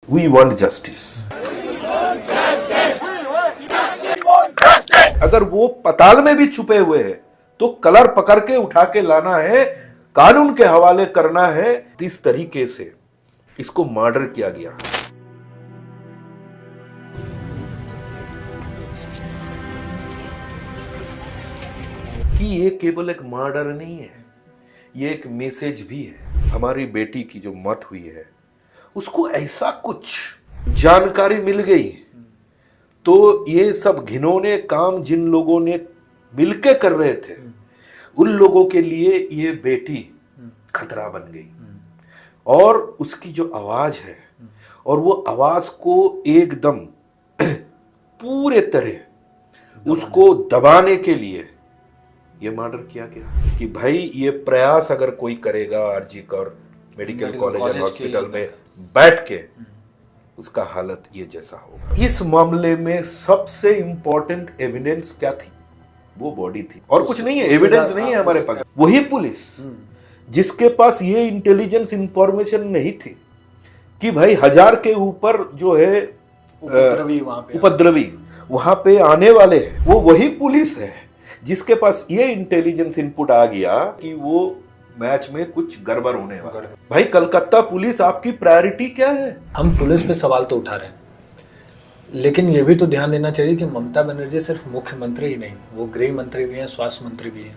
We want justice. अगर वो पताल में भी छुपे हुए हैं तो कलर पकड़ के उठा के लाना है, कानून के हवाले करना है। इस तरीके से इसको मर्डर किया गया। कि ये केवल एक मर्डर नहीं है, ये एक मैसेज भी है। हमारी बेटी की जो मौत हुई है उसको ऐसा कुछ जानकारी मिल गई तो ये सब घिनौने काम जिन लोगों ने मिलके कर रहे थे उन लोगों के लिए ये बेटी खतरा बन गई। और उसकी जो आवाज है और वो आवाज को एकदम पूरे तरह उसको दबाने के लिए ये मर्डर किया गया। कि भाई ये प्रयास अगर कोई करेगा RG Kar medical college and hospital में बैठ के, उसका हालत ये जैसा होगा। इस मामले में सबसे इंपॉर्टेंट एविडेंस क्या थी? वो बॉडी थी और कुछ नहीं है, एविडेंस नहीं है हमारे पास। वही पुलिस जिसके पास ये इंटेलिजेंस इंफॉर्मेशन नहीं थी कि भाई 1000 के ऊपर जो है उपद्रवी वहां पे आने वाले हैं, वो वही पुलिस है जिसके पास ये इंटेलिजेंस इनपुट आ गया कि वो मैच में कुछ गड़बड़ होने वाला है। भाई कलकत्ता पुलिस आपकी प्रायोरिटी क्या है? हम पुलिस पे सवाल तो उठा रहे हैं, लेकिन ये भी तो ध्यान देना चाहिए कि ममता बनर्जी सिर्फ मुख्यमंत्री ही नहीं, वो गृह मंत्री भी हैं, स्वास्थ्य मंत्री भी हैं।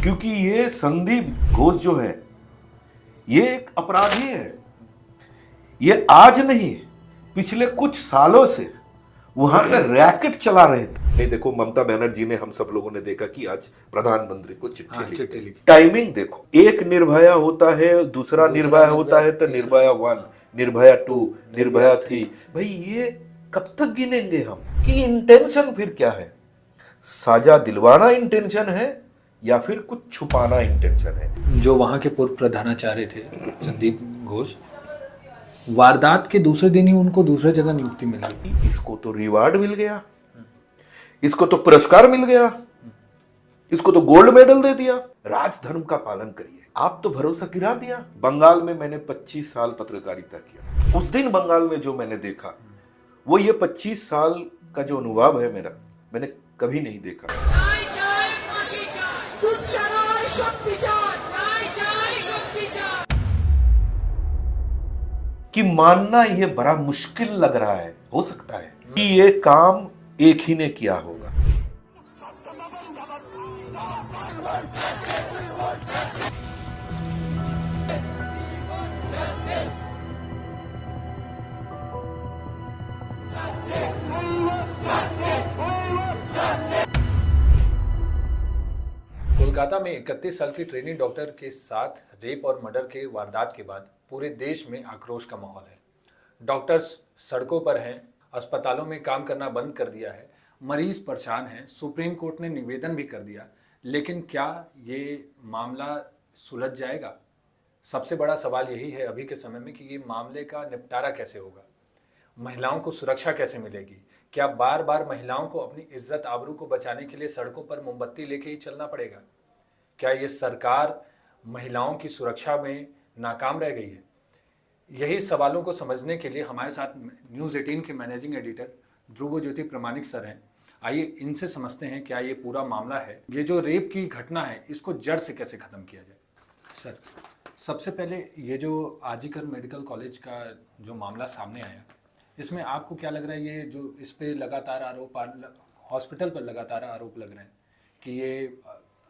क्योंकि ये संदीप घोष जो है ये एक अपराधी है। ये आज नहीं, पिछले कुछ सालों से वहां पे रैकेट चला रहे थे। नहीं देखो, ममता बनर्जी ने, हम सब लोगों ने देखा कि आज प्रधानमंत्री को चिट्ठी लिखी। टाइमिंग देखो, एक निर्भया होता है, दूसरा निर्भया होता है, तो निर्भया 1, निर्भया 2, निर्भया 3। भाई ये कब तक गिनेंगे हम कि इंटेंशन फिर क्या है? साजा दिलवाना इंटेंशन है या फिर कुछ छुपाना इंटेंशन है? जो वहां के पूर्व प्रधानाचार्य थे संदीप घोष, वारदात के दूसरे दिन ही उनको दूसरे जगह नियुक्ति मिली। इसको तो रिवार्ड मिल गया, इसको तो पुरस्कार मिल गया, इसको तो गोल्ड मेडल दे दिया। राजधर्म का पालन करिए। आप तो भरोसा गिरा दिया। बंगाल में मैंने 25 साल पत्रकारिता किया। उस दिन बंगाल में जो मैंने देखा वो ये 25 साल का जो अनुभव है मेरा, मैंने कभी नहीं देखा। कि मानना ये बड़ा मुश्किल लग रहा है, हो सकता है कि ये काम एक ही ने किया होगा। कोलकाता में 31 साल की ट्रेनी डॉक्टर के साथ रेप और मर्डर के वारदात के बाद पूरे देश में आक्रोश का माहौल है। डॉक्टर्स सड़कों पर हैं, अस्पतालों में काम करना बंद कर दिया है, मरीज परेशान हैं। सुप्रीम कोर्ट ने निवेदन भी कर दिया, लेकिन क्या ये मामला सुलझ जाएगा? सबसे बड़ा सवाल यही है अभी के समय में कि ये मामले का निपटारा कैसे होगा, महिलाओं को सुरक्षा कैसे मिलेगी? क्या बार बार महिलाओं को अपनी इज्जत आबरू को बचाने के लिए सड़कों पर मोमबत्ती लेके ही चलना पड़ेगा? क्या ये सरकार महिलाओं की सुरक्षा में नाकाम रह गई है? यही सवालों को समझने के लिए हमारे साथ न्यूज़ 18 के मैनेजिंग एडिटर ध्रुव ज्योति प्रमाणिक सर हैं। आइए इनसे समझते हैं क्या ये पूरा मामला है, ये जो रेप की घटना है इसको जड़ से कैसे ख़त्म किया जाए। सर, सबसे पहले ये जो आरजी कर मेडिकल कॉलेज का जो मामला सामने आया, इसमें आपको क्या लग रहा है? ये जो इस पर लगातार आरोप, हॉस्पिटल पर लगातार आरोप लग रहे हैं कि ये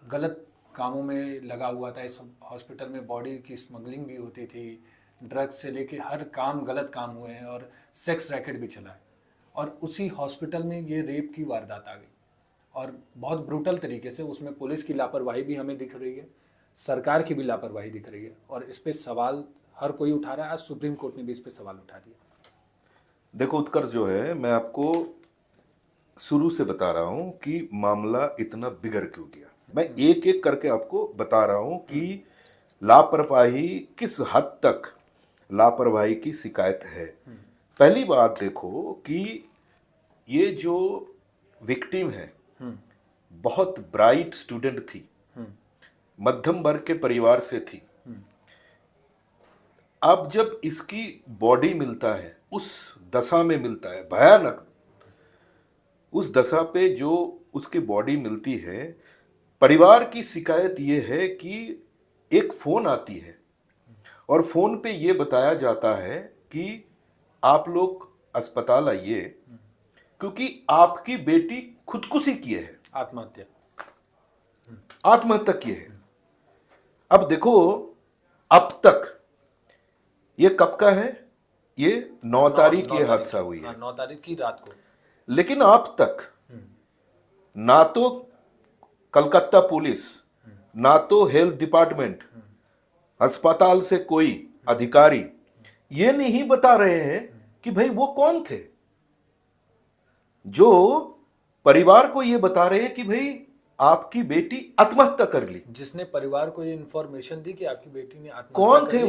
गलत कामों में लगा हुआ था। इस हॉस्पिटल में बॉडी की स्मगलिंग भी होती थी, ड्रग्स से लेके हर काम, गलत काम हुए हैं और सेक्स रैकेट भी चला है। और उसी हॉस्पिटल में ये रेप की वारदात आ गई और बहुत ब्रूटल तरीके से। उसमें पुलिस की लापरवाही भी हमें दिख रही है, सरकार की भी लापरवाही दिख रही है और इस पर सवाल हर कोई उठा रहा है। आज सुप्रीम कोर्ट ने भी इस पर सवाल उठा दिया। देखो उत्कर्ष, जो है मैं आपको शुरू से बता रहा हूं कि मामला इतना बिगड़ क्यों गया। मैं एक एक करके आपको बता रहा हूं कि लापरवाही किस हद तक लापरवाही की शिकायत है। पहली बात देखो कि ये जो विक्टिम है बहुत ब्राइट स्टूडेंट थी, मध्यम वर्ग के परिवार से थी, अब जब इसकी बॉडी मिलता है, उस दशा में मिलता है, भयानक उस दशा पे जो उसकी बॉडी मिलती है, परिवार की शिकायत ये है कि एक फोन आती है और फोन पे ये बताया जाता है कि आप लोग अस्पताल आइए क्योंकि आपकी बेटी खुदकुशी किए है, आत्महत्या की है। अब देखो, अब तक ये कब का है? ये 9 तारीख ये हादसा हुई है, 9 तारीख की रात को। लेकिन अब तक ना तो कलकत्ता पुलिस, ना तो हेल्थ डिपार्टमेंट, अस्पताल से कोई अधिकारी ये नहीं बता रहे हैं कि भाई वो कौन थे। जो परिवार को ये बता रहे हैं कि भाई आपकी बेटी आत्महत्या कर ली। जिसने परिवार को ये इंफॉर्मेशन दी कि आपकी बेटी ने आत्महत्या कौन कर थे ली,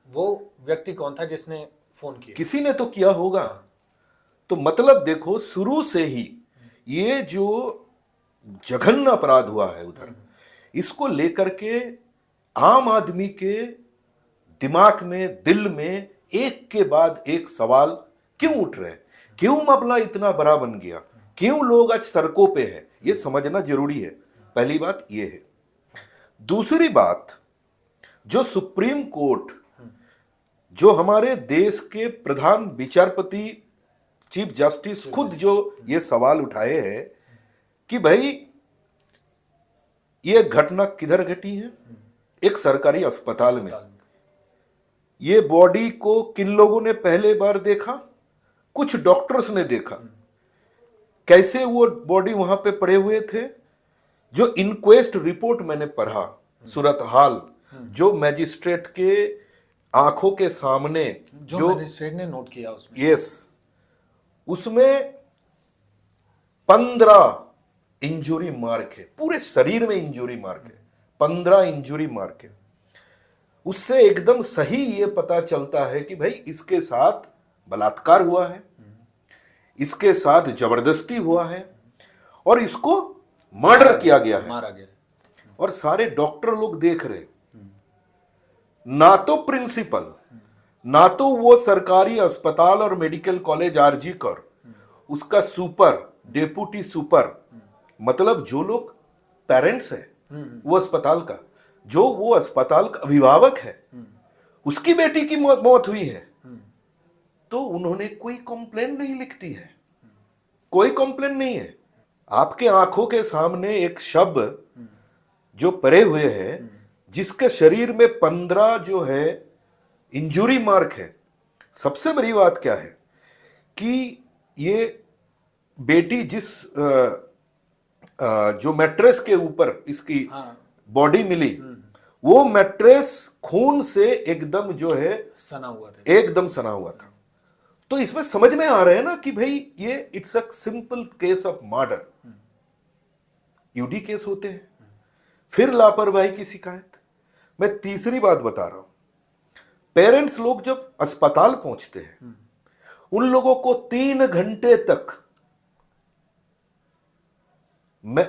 वो व्यक्ति कौन था जिसने फोन किया? किसी ने तो किया होगा। तो मतलब देखो, शुरू से ही ये जो जघन्य अपराध हुआ है उधर, इसको लेकर के आम आदमी के दिमाग में, दिल में एक के बाद एक सवाल क्यों उठ रहे हैं? क्यों मामला इतना बड़ा बन गया? क्यों लोग आज सड़कों पे है? ये समझना जरूरी है। पहली बात ये है। दूसरी बात, जो सुप्रीम कोर्ट, जो हमारे देश के प्रधान विचारपति चीफ जस्टिस खुद जो ये सवाल उठाए हैं कि भाई ये घटना किधर घटी है? एक सरकारी अस्पताल में। ये बॉडी को किन लोगों ने पहले बार देखा? कुछ डॉक्टर्स ने देखा। कैसे वो बॉडी वहां पे पड़े हुए थे? जो इंक्वेस्ट रिपोर्ट मैंने पढ़ा, सूरत हाल जो मैजिस्ट्रेट के आंखों के सामने जो मैजिस्ट्रेट ने नोट किया उसमें, यस, उसमें 15 इंजुरी मार्क है, पूरे शरीर में इंजुरी मार्क है, 15 इंजुरी मार्क है। उससे एकदम सही ये पता चलता है कि भाई इसके साथ बलात्कार हुआ है, इसके साथ जबरदस्ती हुआ है और इसको मर्डर किया गया है, मारा गया। और सारे डॉक्टर लोग देख रहे। ना तो प्रिंसिपल, ना तो वो सरकारी अस्पताल और मेडिकल कॉलेज आरजी कर, उसका सुपर, डेप्यूटी सुपर, मतलब जो लोग पेरेंट्स है वो अस्पताल का, जो वो अस्पताल का अभिभावक है, उसकी बेटी की मौत हुई है, तो उन्होंने कोई कंप्लेन नहीं लिखती है, कोई कंप्लेन नहीं है। आपके आंखों के सामने एक शव जो पड़े हुए हैं, जिसके शरीर में 15 जो है इंजुरी मार्क है। सबसे बड़ी बात क्या है कि ये बेटी जिस जो मैट्रेस के ऊपर इसकी बॉडी मिली, वो मैट्रेस खून से एकदम जो है सना हुआ था, एकदम सना हुआ था। तो इसमें समझ में आ रहा है ना कि भाई ये it's a simple case of murder. UD case होते हैं, फिर लापरवाही की शिकायत। मैं तीसरी बात बता रहा हूं, पेरेंट्स लोग जब अस्पताल पहुंचते हैं, उन लोगों को 3 घंटे तक, मैं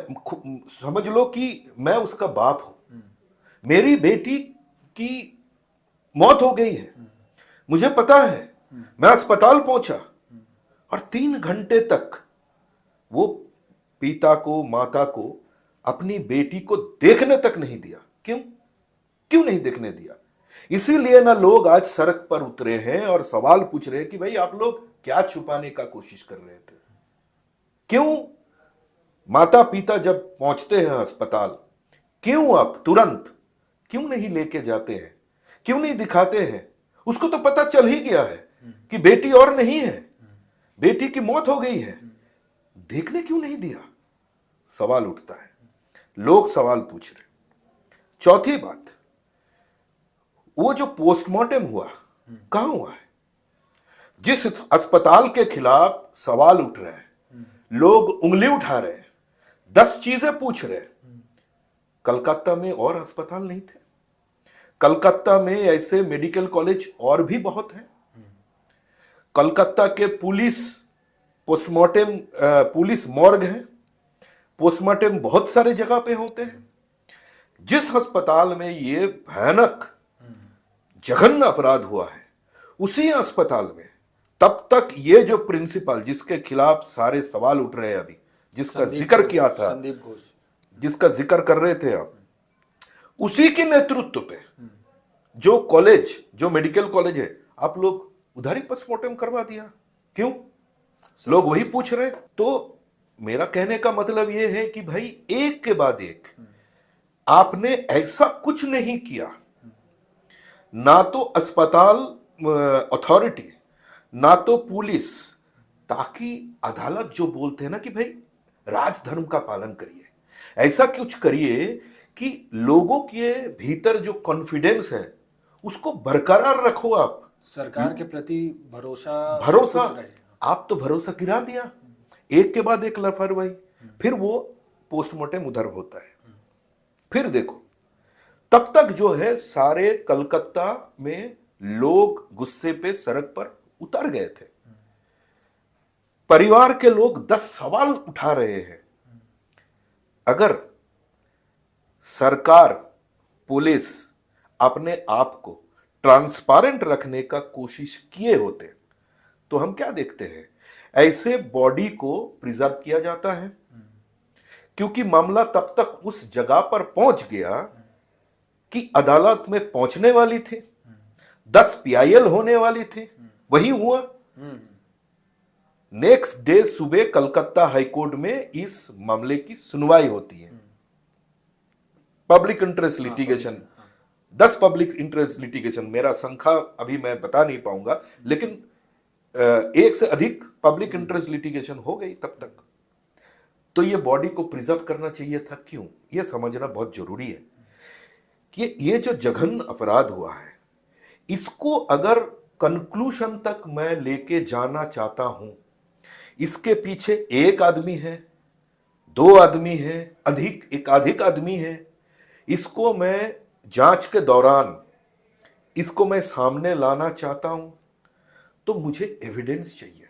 समझ लो कि मैं उसका बाप हूं, मेरी बेटी की मौत हो गई है, मुझे पता है, मैं अस्पताल पहुंचा और 3 घंटे तक वो पिता को, माता को, अपनी बेटी को देखने तक नहीं दिया। क्यों नहीं देखने दिया? इसीलिए ना लोग आज सड़क पर उतरे हैं और सवाल पूछ रहे हैं कि भाई आप लोग क्या छुपाने का कोशिश कर रहे थे? क्यों माता पिता जब पहुंचते हैं अस्पताल, क्यों आप तुरंत क्यों नहीं लेके जाते हैं? क्यों नहीं दिखाते हैं? उसको तो पता चल ही गया है कि बेटी और नहीं है, बेटी की मौत हो गई है, देखने क्यों नहीं दिया? सवाल उठता है, लोग सवाल पूछ रहे। चौथी बात, वो जो पोस्टमार्टम हुआ, कहां हुआ है? जिस अस्पताल के खिलाफ सवाल उठ रहे हैं, लोग उंगली उठा रहे हैं, 10 चीजें पूछ रहे हैं, कलकत्ता में और अस्पताल नहीं थे? कलकत्ता में ऐसे मेडिकल कॉलेज और भी बहुत हैं। कलकत्ता के पुलिस मॉर्ग है, पोस्टमार्टम बहुत सारे जगह पे होते हैं। जिस अस्पताल में ये भयानक जघन्य अपराध हुआ है उसी अस्पताल में, तब तक ये जो प्रिंसिपल जिसके खिलाफ सारे सवाल उठ रहे हैं अभी, जिसका जिक्र किया था, संदीप घोष, जिसका जिक्र कर रहे थे आप, उसी के नेतृत्व पे जो कॉलेज, जो मेडिकल कॉलेज है, आप लोग उधर ही पोस्टमार्टम करवा दिया। क्यों? लोग वही पूछ रहे। तो मेरा कहने का मतलब यह है कि भाई एक के बाद एक आपने ऐसा कुछ नहीं किया, ना तो अस्पताल अथॉरिटी, ना तो पुलिस, ताकि अदालत जो बोलते हैं ना कि भाई राजधर्म का पालन करिए, ऐसा कुछ करिए कि लोगों के भीतर जो कॉन्फिडेंस है उसको बरकरार रखो। आप सरकार के प्रति भरोसा आप तो भरोसा गिरा दिया, एक के बाद एक लापरवाही, फिर वो पोस्टमार्टम उधर होता है। फिर देखो, तब तक जो है सारे कलकत्ता में लोग गुस्से पे सड़क पर उतर गए थे। परिवार के लोग 10 सवाल उठा रहे हैं। अगर सरकार, पुलिस अपने आप को ट्रांसपेरेंट रखने का कोशिश किए होते तो हम क्या देखते हैं, ऐसे बॉडी को प्रिजर्व किया जाता है, क्योंकि मामला तब तक उस जगह पर पहुंच गया कि अदालत में पहुंचने वाली थी, 10 पीआईएल होने वाली थी। वही हुआ। नेक्स्ट डे सुबह कलकत्ता हाईकोर्ट में इस मामले की सुनवाई होती है। Public interest litigation, 10 public interest litigation, मेरा संख्या अभी मैं बता नहीं पाऊंगा, लेकिन एक से अधिक पब्लिक इंटरेस्ट लिटिगेशन हो गई तब तक। तो ये बॉडी को प्रिजर्व करना चाहिए था। क्यों? ये समझना बहुत जरूरी है कि ये जो जघन्य अपराध हुआ है, इसको अगर कंक्लूजन तक मैं लेके जाना चाहता हूं, इसके पीछे एक आदमी है, 2 आदमी है, एकाधिक आदमी है, इसको मैं जांच के दौरान इसको मैं सामने लाना चाहता हूं, तो मुझे एविडेंस चाहिए।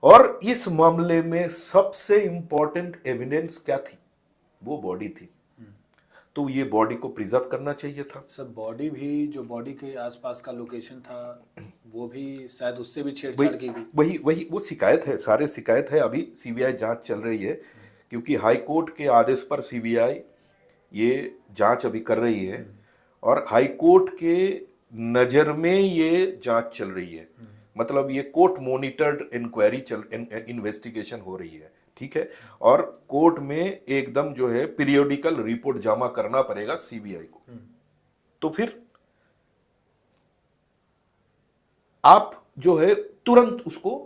और इस मामले में सबसे इंपॉर्टेंट एविडेंस क्या थी? वो बॉडी थी। तो ये बॉडी को प्रिजर्व करना चाहिए था। सर, बॉडी भी, जो बॉडी के आसपास का लोकेशन था, वो भी शायद उससे भी छेड़छाड़ की गई। वही वो शिकायत है, सारे शिकायत है। अभी सीबीआई जांच चल रही है, क्योंकि हाई कोर्ट के आदेश पर सीबीआई ये जांच अभी कर रही है, और हाई कोर्ट के नजर में ये जांच चल रही है। मतलब ये कोर्ट मॉनिटर्ड इंक्वायरी इन्वेस्टिगेशन हो रही है, ठीक है। और कोर्ट में एकदम जो है पीरियोडिकल रिपोर्ट जमा करना पड़ेगा सीबीआई को। तो फिर आप जो है तुरंत उसको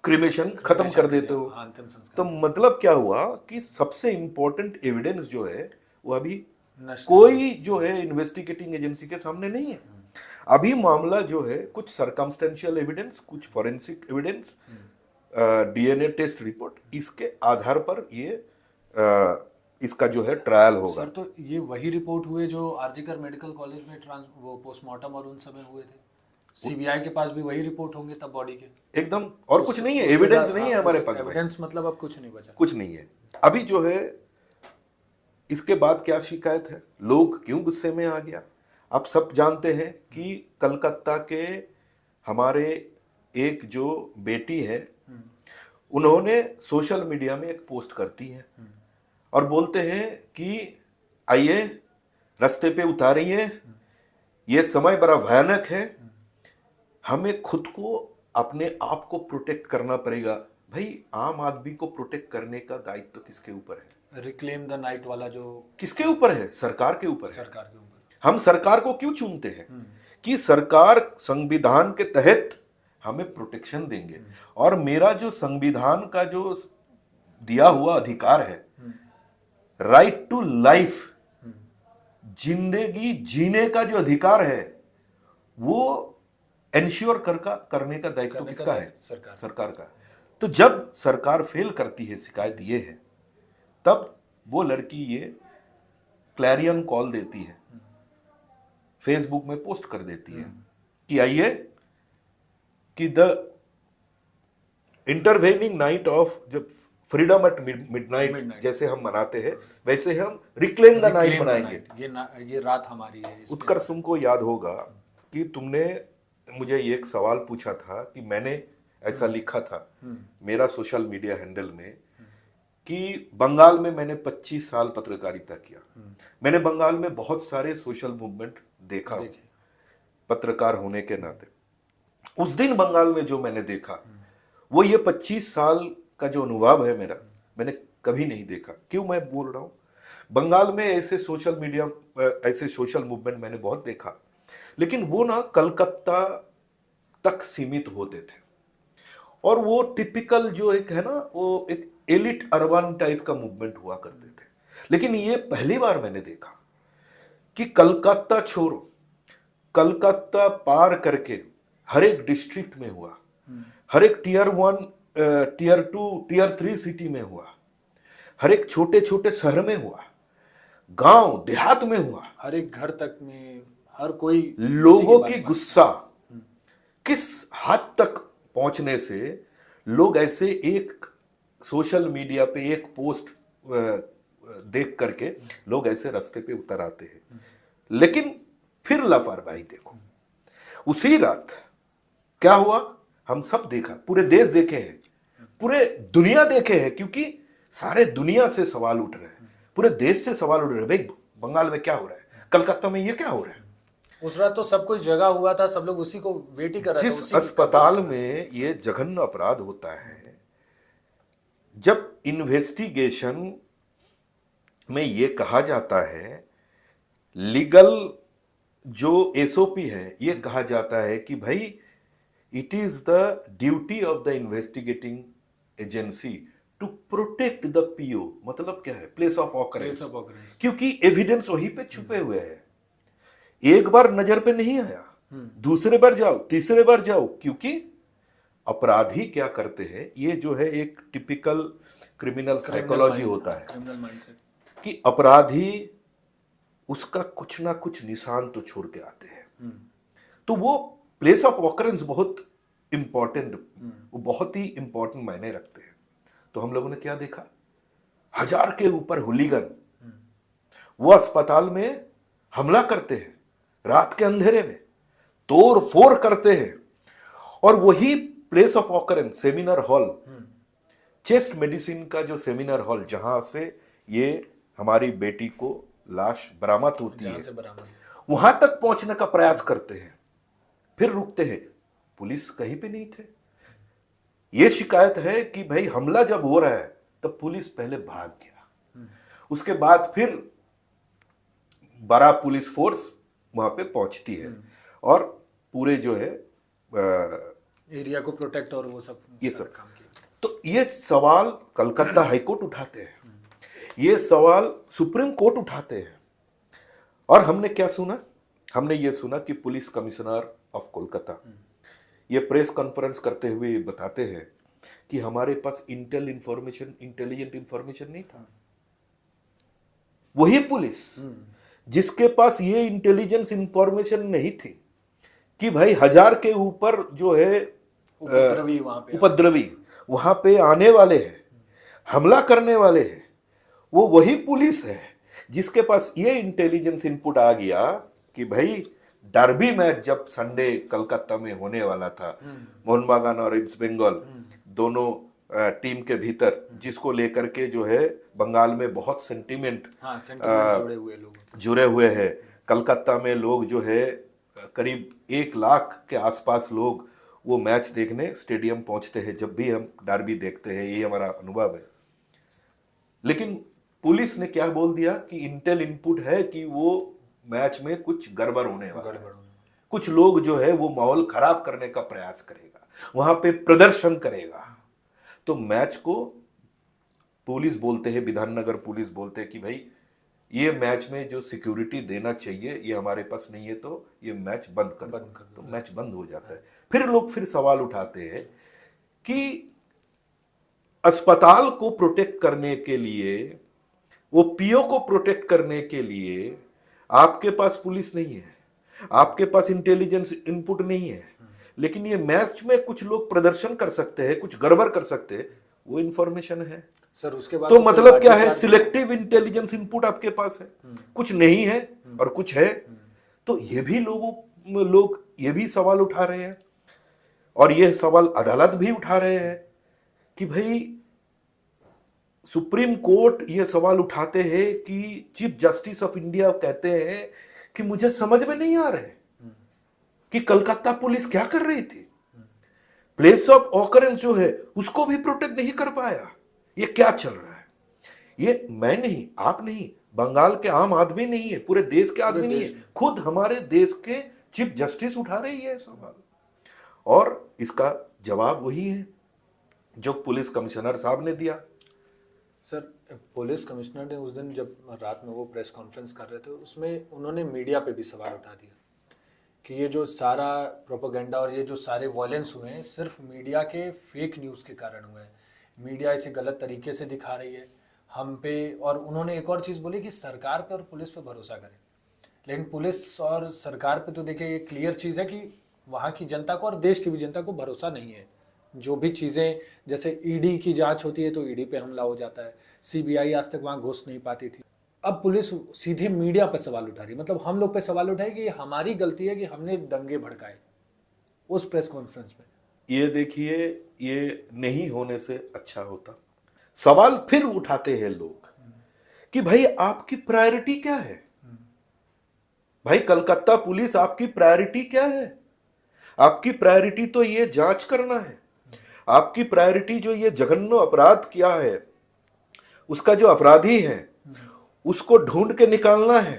क्रिमेशन खत्म कर देते हो। तो मतलब क्या हुआ कि सबसे इंपॉर्टेंट एविडेंस जो है वो अभी कोई जो है इन्वेस्टिगेटिंग एजेंसी के सामने नहीं है। अभी मामला जो है कुछ सर्कमस्टेंशियल एविडेंस, कुछ forensic evidence, DNA test report, इसके आधार पर ये इसका जो है ट्रायल होगा। सर, तो ये वही रिपोर्ट हुए जो आरजीकर मेडिकल कॉलेज में वो पोस्टमार्टम और उन समय हुए थे। सीबीआई के पास भी वही रिपोर्ट होंगे तब बॉडी के। एकदम, और कुछ नहीं है, एविडेंस नहीं है हमारे पास। एविडेंस मतलब अब कुछ नहीं बचा, कुछ नहीं है। अभी जो है इसके बाद क्या शिकायत है, लोग क्यों गुस्से में आ गया, आप सब जानते हैं कि कलकत्ता के हमारे एक जो बेटी है, उन्होंने सोशल मीडिया में एक पोस्ट करती है और बोलते हैं कि आइए रास्ते पे उतारिए, ये समय बड़ा भयानक है, हमें खुद को, अपने आप को प्रोटेक्ट करना पड़ेगा। भाई, आम आदमी को प्रोटेक्ट करने का दायित्व तो किसके ऊपर है? रिक्लेम द नाइट वाला जो किसके ऊपर है? सरकार के ऊपर है। सरकार के ऊपर। हम सरकार को क्यों चुनते हैं? कि सरकार संविधान के तहत हमें प्रोटेक्शन देंगे, और मेरा जो संविधान का जो दिया हुआ अधिकार है, राइट टू लाइफ, जिंदगी जीने का जो अधिकार है, वो एंश्योर करने का दायित्व किसका है? सरकार का। तो जब सरकार फेल करती है, शिकायत ये है, तब वो लड़की ये क्लैरियन कॉल देती है, फेसबुक में पोस्ट कर देती है कि आइए कि द इंटरवेनिंग नाइट ऑफ, जब फ्रीडम एट मिडनाइट Midnight। जैसे हम मनाते हैं, वैसे हम reclaim the night Reclaim the मनाएंगे। night। ये रात हमारी है इस पे। उत्कर्ष, तुमको याद होगा कि तुमने मुझे ये एक सवाल पूछा था कि मैंने ऐसा लिखा था मेरा सोशल मीडिया हैंडल में कि बंगाल में मैंने 25 साल पत्रकारिता किया। मैंने बंगाल में बहुत सारे सोशल मूवमेंट देखा पत्रकार होने के नाते। उस दिन बंगाल में जो मैंने देखा वो ये 25 साल का जो अनुभव है मेरा, मैंने कभी नहीं देखा। क्यों मैं बोल रहा हूँ, बंगाल में ऐसे सोशल मीडिया, ऐसे सोशल मूवमेंट मैंने बहुत देखा, लेकिन वो ना कलकत्ता तक सीमित होते थे और वो टिपिकल जो एक है ना, वो एक एलिट अर्बन टाइप का मूवमेंट हुआ करते थे। लेकिन ये पहली बार मैंने देखा कि कलकत्ता छोड़ो, कलकत्ता पार करके हर एक डिस्ट्रिक्ट में हुआ, हर एक टीयर 1, टीयर 2, टीयर 3 सिटी में हुआ, हर एक छोटे छोटे शहर में हुआ, गांव देहात में हुआ। हर एक घर तक में हर कोई लोगों की गुस्सा किस हद तक पहुंचने से लोग ऐसे एक सोशल मीडिया पे एक पोस्ट देख करके लोग ऐसे रास्ते पे उतर आते हैं। लेकिन फिर लापरवाही देखो, उसी रात क्या हुआ हम सब देखा, पूरे देश देखे हैं, पूरे दुनिया देखे हैं, क्योंकि सारे दुनिया से सवाल उठ रहे हैं, पूरे देश से सवाल उठ रहे हैं, भाई बंगाल में क्या हो रहा है, कलकत्ता में ये क्या हो रहा है। उस रात तो सब कुछ जगा हुआ था, सब लोग उसी को वेट ही कर रहे थे। जिस अस्पताल में ये जघन्य अपराध होता है, जब इन्वेस्टिगेशन में ये कहा जाता है, लीगल जो एसओपी है, ये कहा जाता है कि भाई it is the duty of the investigating agency to protect the PO. मतलब क्या है, प्लेस ऑफ ऑकरेंस, क्योंकि एविडेंस वहीं पे छुपे हुए हैं। एक बार नजर पे नहीं आया, दूसरे बार जाओ, तीसरे बार जाओ, क्योंकि अपराधी क्या करते हैं, ये जो है एक टिपिकल क्रिमिनल साइकोलॉजी होता है क्रिमिनल माइंडसेट कि अपराधी उसका कुछ ना कुछ निशान तो छोड़ के आते हैं। तो वो प्लेस ऑफ ऑकरेंस बहुत इंपॉर्टेंट, वो बहुत ही इंपॉर्टेंट मायने रखते हैं। तो हम लोगों ने क्या देखा, 1000 के ऊपर हुलीगन वो अस्पताल में हमला करते हैं, रात के अंधेरे में तोड़ फोड़ करते हैं, और वही place of occurrence seminar hall, chest medicine का जो सेमिनार हॉल जहां से ये हमारी बेटी को लाश बरामद होती है, वहां तक पहुंचने का प्रयास करते हैं, फिर रुकते हैं। पुलिस कहीं पे नहीं थे। ये शिकायत है कि भाई हमला जब हो रहा है तब पुलिस पहले भाग गया, उसके बाद फिर बड़ा पुलिस फोर्स वहां पे पहुंचती है और पूरे जो है एरिया को प्रोटेक्ट और वो सब ये सब काम किया। तो ये सवाल कलकत्ता हाईकोर्ट उठाते हैं, ये सवाल सुप्रीम कोर्ट उठाते हैं, और हमने क्या सुना, हमने ये सुना कि पुलिस कमिश्नर ऑफ कोलकाता ये प्रेस कॉन्फ्रेंस करते हुए बताते हैं कि हमारे पास इंटेलिजेंट इंफॉर्मेशन नहीं था। वही पुलिस जिसके पास ये इंटेलिजेंस इंफॉर्मेशन नहीं थी कि भाई 1000 के ऊपर जो है उपद्रवी वहां पे आने वाले हैं, हमला करने वाले हैं, वो वही पुलिस है जिसके पास ये इंटेलिजेंस इनपुट आ गया कि भाई डर्बी मैच जब संडे कलकत्ता में होने वाला था, मोहन बागान और ईस्ट बंगाल दोनों टीम के भीतर, जिसको लेकर के जो है बंगाल में बहुत सेंटिमेंट जुड़े हुए हैं। कलकत्ता में लोग जो है करीब 1 लाख के आसपास लोग वो मैच देखने स्टेडियम पहुंचते हैं जब भी हम डर्बी देखते हैं, ये हमारा अनुभव है। लेकिन पुलिस ने क्या बोल दिया कि इंटेल इनपुट है कि वो मैच में कुछ गड़बड़ होने वाला है, कुछ लोग जो है वो माहौल खराब करने का प्रयास करेगा, वहां पे प्रदर्शन करेगा। तो मैच को पुलिस बोलते हैं, विधाननगर पुलिस बोलते हैं कि भाई ये मैच में जो सिक्योरिटी देना चाहिए ये हमारे पास नहीं है, तो ये मैच बंद कर दो। तो मैच बंद हो जाता है। फिर लोग फिर सवाल उठाते हैं कि अस्पताल को प्रोटेक्ट करने के लिए, वो पीओ को प्रोटेक्ट करने के लिए आपके पास पुलिस नहीं है, आपके पास इंटेलिजेंस इनपुट नहीं है, लेकिन ये मैच में कुछ लोग प्रदर्शन कर सकते हैं, कुछ गड़बड़ कर सकते हैं, वो इंफॉर्मेशन है। सर उसके बाद तो कोई मतलब क्या है, लाठीचार्ज- सिलेक्टिव इंटेलिजेंस इनपुट आपके पास है, कुछ नहीं है और कुछ है। तो ये भी लोग ये भी सवाल उठा रहे हैं, और ये सवाल अदालत भी उठा रहे हैं कि भाई, सुप्रीम कोर्ट ये सवाल उठाते हैं कि चीफ जस्टिस ऑफ इंडिया कहते हैं कि मुझे समझ में नहीं आ रहा है कि कलकत्ता पुलिस क्या कर रही थी, प्लेस ऑफ ऑकरेंस जो है उसको भी प्रोटेक्ट नहीं कर पाया। ये क्या चल रहा है? ये मैं नहीं, आप नहीं, बंगाल के आम आदमी नहीं है, पूरे देश के आदमी नहीं है, खुद हमारे देश के चीफ जस्टिस उठा रही है सवाल। और इसका जवाब वही है जो पुलिस कमिश्नर साहब ने दिया। सर पुलिस कमिश्नर ने उस दिन जब रात में वो प्रेस कॉन्फ्रेंस कर रहे थे, उसमें उन्होंने मीडिया पे भी सवाल उठा दिया कि ये जो सारा प्रोपेगेंडा और ये जो सारे वॉयलेंस हुए हैं सिर्फ मीडिया के फेक न्यूज़ के कारण हुए हैं। मीडिया इसे गलत तरीके से दिखा रही है हम पे। और उन्होंने एक और चीज़ बोली कि सरकार पे और पुलिस पे भरोसा करें। लेकिन पुलिस और सरकार पे तो देखिए ये क्लियर चीज़ है कि वहाँ की जनता को और देश की भी जनता को भरोसा नहीं है। जो भी चीज़ें जैसे ईडी की जांच होती है तो ईडी पे हमला हो जाता है, सीबीआई आज तक वहाँ घुस नहीं पाती थी। अब पुलिस सीधे मीडिया पर सवाल उठा रही है, मतलब हम लोग पे सवाल उठाए कि ये हमारी गलती है कि हमने दंगे भड़काए उस प्रेस कॉन्फ्रेंस में। ये देखिए, ये नहीं होने से अच्छा होता। सवाल फिर उठाते हैं लोग कि भाई आपकी प्रायोरिटी क्या है? भाई कलकत्ता पुलिस आपकी प्रायोरिटी क्या है? आपकी प्रायोरिटी तो ये जांच करना है। आपकी प्रायोरिटी जो ये जघन्य अपराध किया है उसका जो अपराधी है उसको ढूंढ के निकालना है।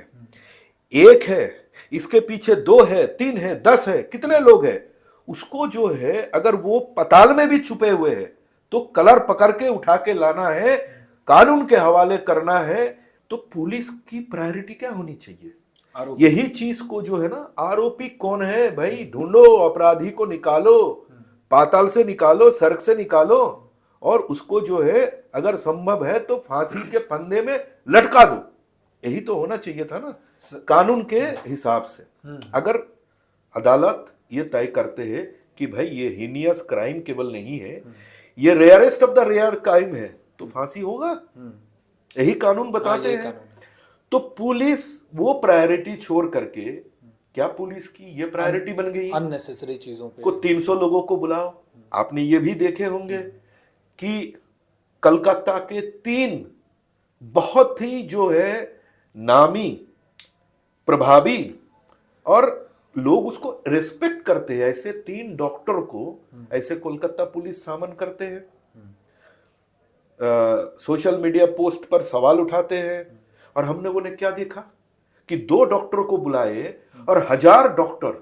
एक है, इसके पीछे 2 है, 3 है, 10 है, कितने लोग हैं, उसको जो है अगर वो पताल में भी छुपे हुए हैं तो कलर पकड़ के उठा के लाना है, कानून के हवाले करना है। तो पुलिस की प्रायोरिटी क्या होनी चाहिए? यही चीज को जो है ना, आरोपी कौन है भाई, ढूंढो, अपराधी को निकालो, पाताल से निकालो, सड़क से निकालो, और उसको जो है अगर संभव है तो फांसी के फंदे में लटका दो। यही तो होना चाहिए था ना कानून के हिसाब से। अगर अदालत ये तय करते हैं कि भाई ये हीनियस क्राइम केवल नहीं है, ये rarest of the rare crime है, तो फांसी होगा, यही कानून बताते हैं। तो पुलिस वो प्रायोरिटी छोड़ करके, क्या पुलिस की ये प्रायोरिटी बन गई अननेसेसरी चीजों पे को 300 लोगों को बुलाओ। आपने ये भी देखे होंगे कि कलकत्ता के 3 बहुत ही जो है नामी, प्रभावी और लोग उसको रिस्पेक्ट करते हैं, ऐसे 3 डॉक्टर को ऐसे कोलकाता पुलिस सामन करते हैं, सोशल मीडिया पोस्ट पर सवाल उठाते हैं। और हमने उन्हें क्या देखा कि 2 डॉक्टर को बुलाए और 1000 डॉक्टर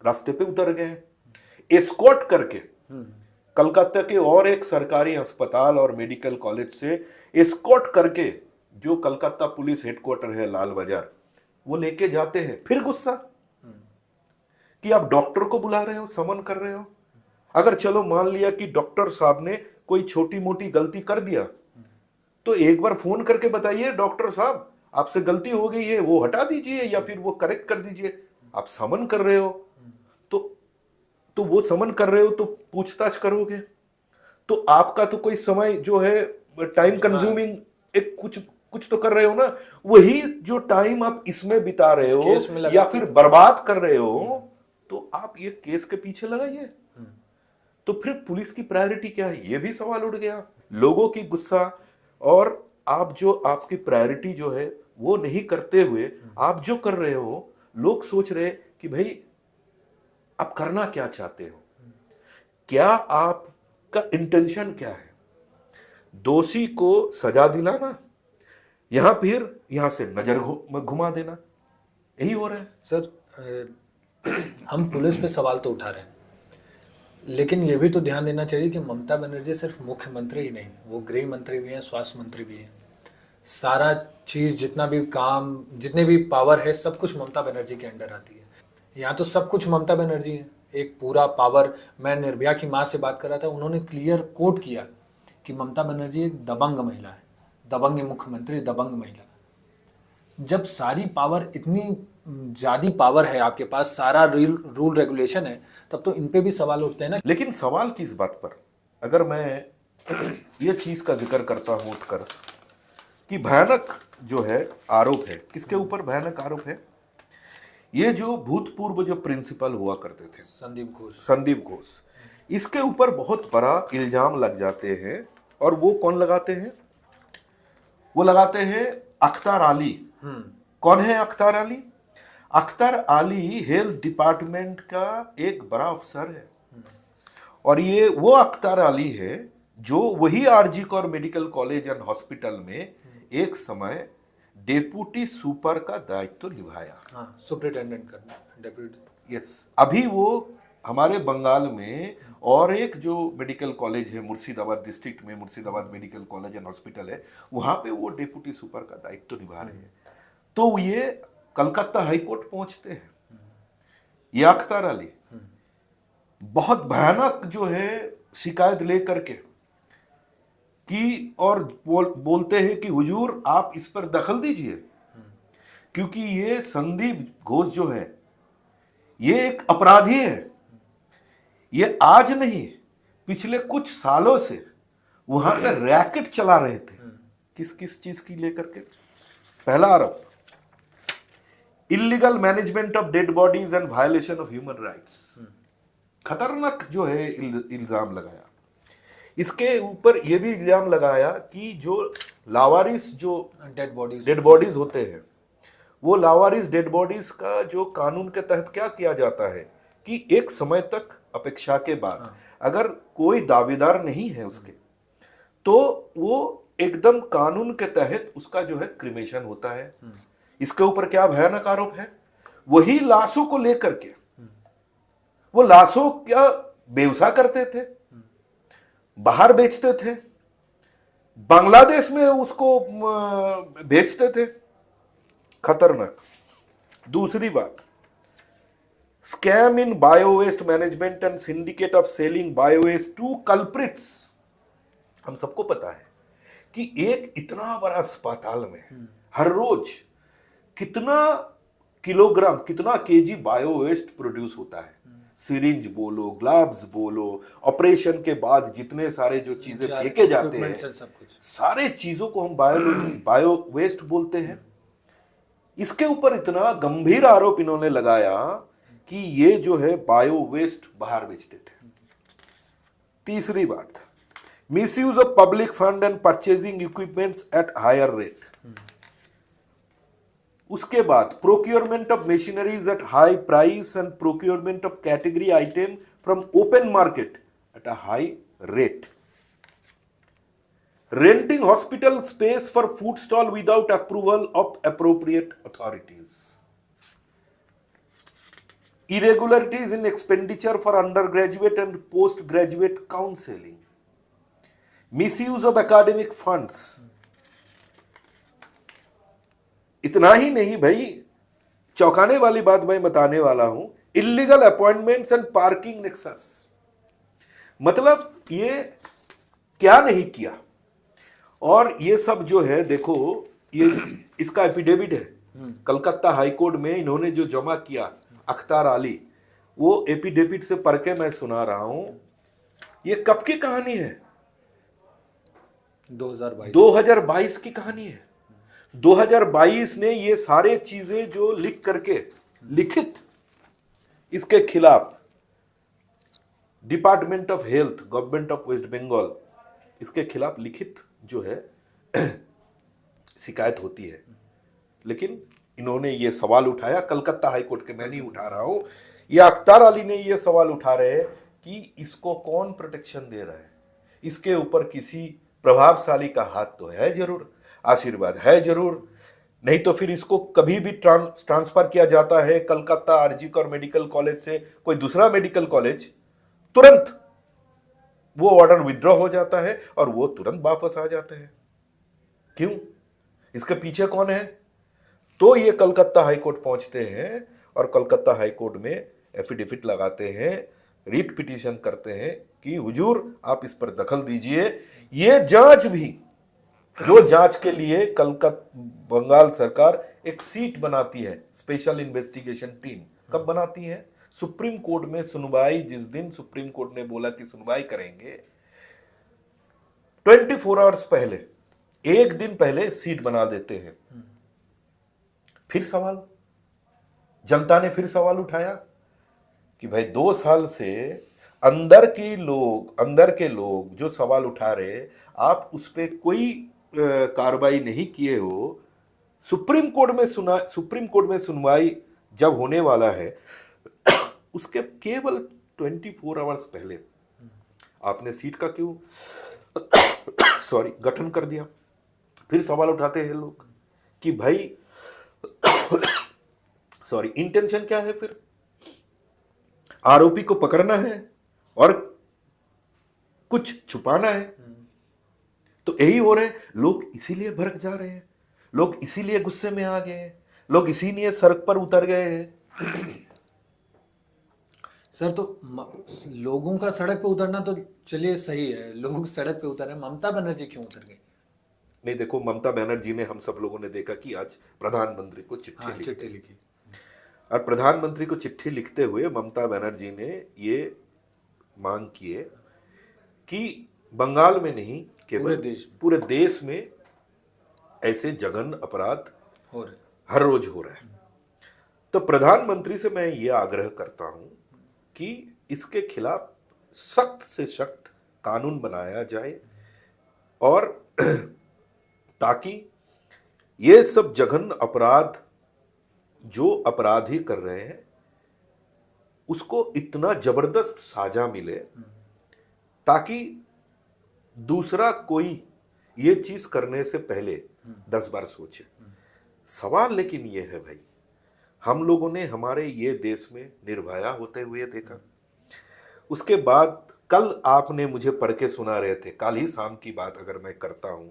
रास्ते पे उतर गए एस्कॉर्ट करके। कलकत्ता के और एक सरकारी अस्पताल और मेडिकल कॉलेज से एस्कॉर्ट करके जो कलकत्ता पुलिस हेडक्वार्टर है लाल बाजार, वो लेके जाते हैं। फिर गुस्सा कि आप डॉक्टर को बुला रहे हो, समन कर रहे हो। अगर चलो मान लिया कि डॉक्टर साहब ने कोई छोटी मोटी गलती कर दिया तो एक बार फोन करके बताइए, डॉक्टर साहब आपसे गलती हो गई है, वो हटा दीजिए या फिर वो करेक्ट कर दीजिए। आप समन कर रहे हो तो वो समन कर रहे हो तो पूछताछ करोगे, तो आपका तो कोई समय जो है टाइम कंज्यूमिंग एक कुछ तो कर रहे हो ना। वही जो टाइम आप इसमें बिता रहे हो या फिर बर्बाद कर रहे हो, तो आप ये केस के पीछे लगाइए। तो फिर पुलिस की प्रायोरिटी क्या है, ये भी सवाल उठ गया। लोगों की गुस्सा, और आप जो आपकी प्रायोरिटी जो है वो नहीं करते हुए आप जो कर रहे हो, लोग सोच रहे कि भाई आप करना क्या चाहते हो, क्या आपका इंटेंशन क्या है? दोषी को सजा दिलाना या फिर यहां से नजर घुमा देना, यही हो रहा है। सर हम पुलिस पे सवाल तो उठा रहे हैं, लेकिन ये भी तो ध्यान देना चाहिए कि ममता बनर्जी सिर्फ मुख्यमंत्री ही नहीं, वो गृह मंत्री भी हैं, स्वास्थ्य मंत्री भी हैं। सारा चीज़, जितना भी काम, जितने भी पावर है, सब कुछ ममता बनर्जी के अंडर आती है। यहाँ तो सब कुछ ममता बनर्जी है, एक पूरा पावर। मैं निर्भया की माँ से बात कर रहा था, उन्होंने क्लियर कोट किया कि ममता बनर्जी एक दबंग महिला है, दबंग मुख्यमंत्री, दबंग महिला। जब सारी पावर, इतनी ज़्यादा पावर है आपके पास, सारा रूल रेगुलेशन है, तब तो इन पे भी सवाल उठते हैं ना। लेकिन सवाल किस बात पर? अगर मैं ये चीज का जिक्र करता हूं उत्कर्ष कि भयानक जो है आरोप है। किसके ऊपर भयानक आरोप है? ये जो भूतपूर्व जो प्रिंसिपल हुआ करते थे संदीप घोष, इसके ऊपर बहुत बड़ा इल्जाम लग जाते हैं। और वो कौन लगाते हैं? वो लगाते हैं अख्तर अली। कौन है अख्तर अली? अख्तर अली हेल्थ डिपार्टमेंट का एक बड़ा अफसर है। और ये वो अख्तर अली है जो वही RG Kar medical college and hospital में एक समय डेप्यूटी सुपर का दायित्व निभाया। सुपरिटेंडेंट का डेप्यूटी। यस, अभी वो हमारे बंगाल में और एक जो मेडिकल कॉलेज है मुर्शिदाबाद डिस्ट्रिक्ट में, Murshidabad medical college and hospital है, वहां पे वो डेप्यूटी सुपर का दायित्व निभा रहे हैं। तो ये कलकत्ता हाईकोर्ट पहुंचते हैं। ये अख्तर अली बहुत भयानक जो है शिकायत लेकर के कि और बोलते हैं कि हुजूर आप इस पर दखल दीजिए, क्योंकि ये संदीप घोष जो है ये एक अपराधी है। ये आज नहीं, पिछले कुछ सालों से वहां पर रैकेट चला रहे थे। किस किस चीज की लेकर के? पहला आरोप illegal management of dead bodies and violation of human rights. खतरनाक जो है इल्जाम लगाया। इसके ऊपर यह भी इल्जाम लगाया कि जो लावारिस जो डेड बॉडीज होते हैं, वो लावारिस डेड बॉडीज का जो कानून के तहत क्या किया जाता है कि एक समय तक अपेक्षा के बाद अगर कोई दावेदार नहीं है उसके, तो वो एकदम कानून के तहत उसका जो है क्रिमेशन होता है। इसके ऊपर क्या भयानक आरोप है? वही लाशों को लेकर के वो लाशों क्या बेवसा करते थे, बाहर बेचते थे, बांग्लादेश में उसको बेचते थे। खतरनाक। दूसरी बात, scam in bio waste management and syndicate of selling bio waste to culprits. हम सबको पता है कि एक इतना बड़ा अस्पताल में हर रोज कितना किलोग्राम, कितना केजी बायो वेस्ट प्रोड्यूस होता है। सिरिंज बोलो, ग्लव्स बोलो, ऑपरेशन के बाद जितने सारे जो चीजें फेंके जाते हैं, सब कुछ, सारे चीजों को हम बायो वेस्ट बोलते हैं। इसके ऊपर इतना गंभीर आरोप इन्होंने लगाया कि ये जो है बायो वेस्ट बाहर बेचते थे। तीसरी बात, misuse of public fund and purchasing equipments at higher rate. उसके बाद procurement of machineries at high price and procurement of category item from open market at a high rate. Renting hospital space for food stall without approval of appropriate authorities. Irregularities in expenditure for undergraduate and postgraduate counseling. Misuse of academic funds. इतना ही नहीं भाई, चौंकाने वाली बात मैं बताने वाला हूं, illegal appointments and parking nexus. मतलब ये क्या नहीं किया। और ये सब जो है देखो, ये इसका एफिडेविट है कलकत्ता हाईकोर्ट में इन्होंने जो जमा किया अख्तर अली, वो एफिडेविट से पढ़ के मैं सुना रहा हूं। ये कब की कहानी है? 2022 की कहानी है। 2022 ने ये सारे चीजें जो लिख करके लिखित इसके खिलाफ department of health government of West Bengal, इसके खिलाफ लिखित जो है शिकायत होती है। लेकिन इन्होंने ये सवाल उठाया कलकत्ता हाईकोर्ट के, मैं नहीं उठा रहा हूं, ये अख्तर अली ने ये सवाल उठा रहे हैं कि इसको कौन प्रोटेक्शन दे रहा है। इसके ऊपर किसी प्रभावशाली का हाथ तो है जरूर, आशीर्वाद है जरूर, नहीं तो फिर इसको कभी भी ट्रांसफर किया जाता है Calcutta RG Kar medical college से कोई दूसरा मेडिकल कॉलेज, तुरंत वो ऑर्डर विथड्रॉ हो जाता है और वो तुरंत वापस आ जाते हैं। क्यों? इसके पीछे कौन है? तो ये कलकत्ता हाईकोर्ट पहुंचते हैं और कलकत्ता हाईकोर्ट में एफिडेविट लगाते हैं, रीट पिटीशन करते हैं कि हुजूर आप इस पर दखल दीजिए। ये जांच भी, जो जांच के लिए कलकत्ता बंगाल सरकार एक सीट बनाती है, स्पेशल इन्वेस्टिगेशन टीम, कब बनाती है? सुप्रीम कोर्ट में सुनवाई, जिस दिन सुप्रीम कोर्ट ने बोला कि सुनवाई करेंगे, 24 आवर्स पहले, एक दिन पहले सीट बना देते हैं। फिर सवाल, जनता ने फिर सवाल उठाया कि भाई 2 साल से अंदर के लोग जो सवाल उठा रहे, आप उस पर कोई कार्रवाई नहीं किए हो। सुप्रीम कोर्ट में सुनवाई जब होने वाला है, उसके केवल 24 आवर्स पहले आपने सीट का क्यों गठन कर दिया। फिर सवाल उठाते हैं लोग कि भाई इंटेंशन क्या है? फिर आरोपी को पकड़ना है और कुछ छुपाना है। तो यही हो रहा है, लोग इसीलिए भड़क जा रहे हैं, लोग इसीलिए गुस्से में आ गए हैं, लोग इसीलिए सड़क पर उतर गए हैं। सर, तो लोगों का सड़क पे उतरना तो चलिए सही है, लोग सड़क पे उतर रहे हैं, ममता बनर्जी क्यों उतर गई? नहीं, देखो, ममता बनर्जी ने, हम सब लोगों ने देखा कि आज प्रधानमंत्री को चिट्ठी लिखी। और प्रधानमंत्री को चिट्ठी लिखते हुए ममता बनर्जी ने ये मांग की है कि बंगाल में नहीं, केवल पूरे देश में ऐसे जघन्य अपराध हर रोज हो रहा है। तो प्रधानमंत्री से मैं ये आग्रह करता हूं कि इसके खिलाफ सख्त से सख्त कानून बनाया जाए, और ताकि ये सब जघन्य अपराध जो अपराधी कर रहे हैं उसको इतना जबरदस्त साजा मिले ताकि दूसरा कोई ये चीज करने से पहले 10 बार सोचे। सवाल लेकिन ये है भाई, हम लोगों ने हमारे ये देश में निर्भया होते हुए देखा। उसके बाद कल आपने मुझे पढ़ के सुना रहे थे, कल ही शाम की बात अगर मैं करता हूं,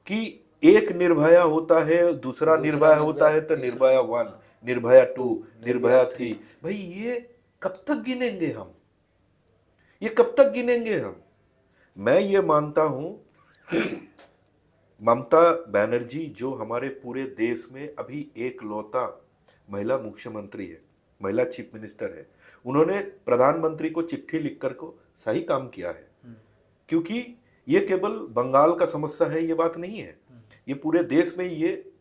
कि एक निर्भया होता है, दूसरा निर्भया होता है, तो निर्भया 1, निर्भया 2, निर्भया 3। भाई ये कब तक गिनेंगे हम? ये कब तक गिनेंगे हम? मैं ये मानता हूं कि ममता बनर्जी जो हमारे पूरे देश में अभी एकलौता महिला मुख्यमंत्री है, महिला चीफ मिनिस्टर है, उन्होंने प्रधानमंत्री को चिट्ठी लिखकर को सही काम किया है। क्योंकि ये केवल बंगाल का समस्या है, ये बात नहीं है, ये पूरे देश में ये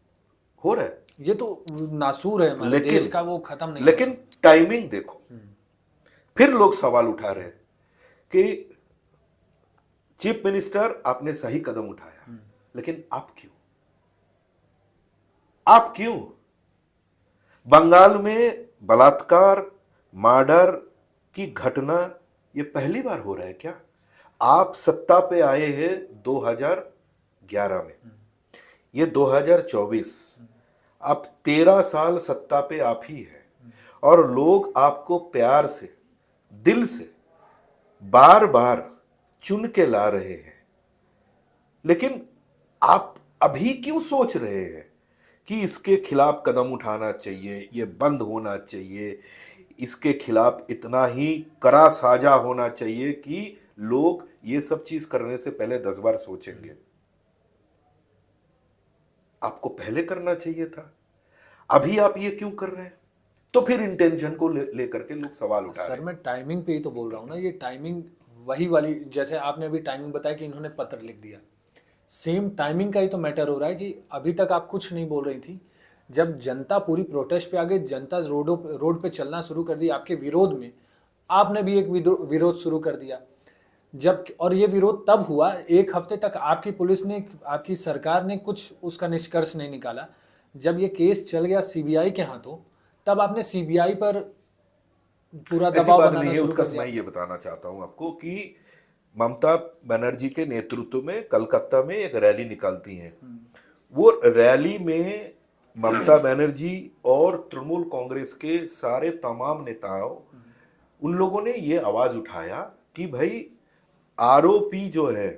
हो रहा है। ये तो नासूर है हमारे देश का, वो खत्म नहीं। लेकिन टाइमिंग देखो, फिर लोग सवाल उठा रहे हैं कि चीफ मिनिस्टर आपने सही कदम उठाया, लेकिन आप क्यों? बंगाल में बलात्कार, मर्डर की घटना ये पहली बार हो रहा है क्या? आप सत्ता पे आए हैं 2011 में, ये 2024, अब 13 साल सत्ता पे आप ही है, और लोग आपको प्यार से, दिल से बार बार चुन के ला रहे हैं। लेकिन आप अभी क्यों सोच रहे हैं कि इसके खिलाफ कदम उठाना चाहिए, ये बंद होना चाहिए, इसके खिलाफ इतना ही कड़ा साजा होना चाहिए कि लोग ये सब चीज करने से पहले 10 बार सोचेंगे? आपको पहले करना चाहिए था, अभी आप ये क्यों कर रहे हैं? तो फिर इंटेंशन को लेकर के लोग सवाल उठा रहे हैं। सर, मैं टाइमिंग पे ही तो बोल रहा हूँ ना, ये टाइमिंग वही वाली, जैसे आपने अभी टाइमिंग बताया कि इन्होंने पत्र लिख दिया, सेम टाइमिंग का ही तो मैटर हो रहा है कि अभी तक आप कुछ नहीं बोल रही थी, जब जनता पूरी प्रोटेस्ट पे आ गई, जनता रोड पे चलना शुरू कर दी आपके विरोध में, आपने भी एक विरोध शुरू कर दिया। जब, और ये विरोध तब हुआ, 1 हफ्ते तक आपकी पुलिस ने, आपकी सरकार ने कुछ उसका निष्कर्ष नहीं निकाला। जब ये केस चल गया सीबीआई के हाथों, तब आपने सीबीआई पर पूरा दबाव बनाना शुरू कर दिया। मैं ये बताना चाहता हूं आपको कि ममता बनर्जी के नेतृत्व में कलकत्ता में एक रैली निकालती हैं। वो रैली में ममता बनर्जी और तृणमूल कांग्रेस के सारे तमाम नेताओं, उन लोगों ने ये आवाज उठाया कि भाई आरोपी जो है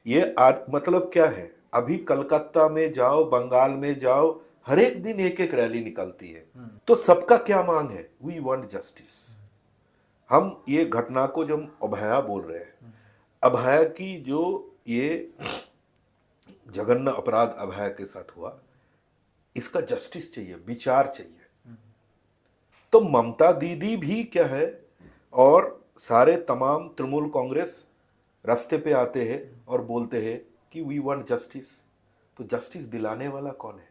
ये मतलब क्या है, अभी कलकत्ता में जाओ, बंगाल में जाओ, हर एक दिन एक एक रैली निकलती है। तो सबका क्या मांग है? We want justice. हम ये घटना को जब अभया बोल रहे हैं, अभया की जो ये जघन्य अपराध अभया के साथ हुआ, इसका जस्टिस चाहिए, विचार चाहिए। तो ममता दीदी भी क्या है, और सारे तमाम तृणमूल कांग्रेस रास्ते पे आते हैं और बोलते हैं कि वी वांट जस्टिस। तो जस्टिस दिलाने वाला कौन है?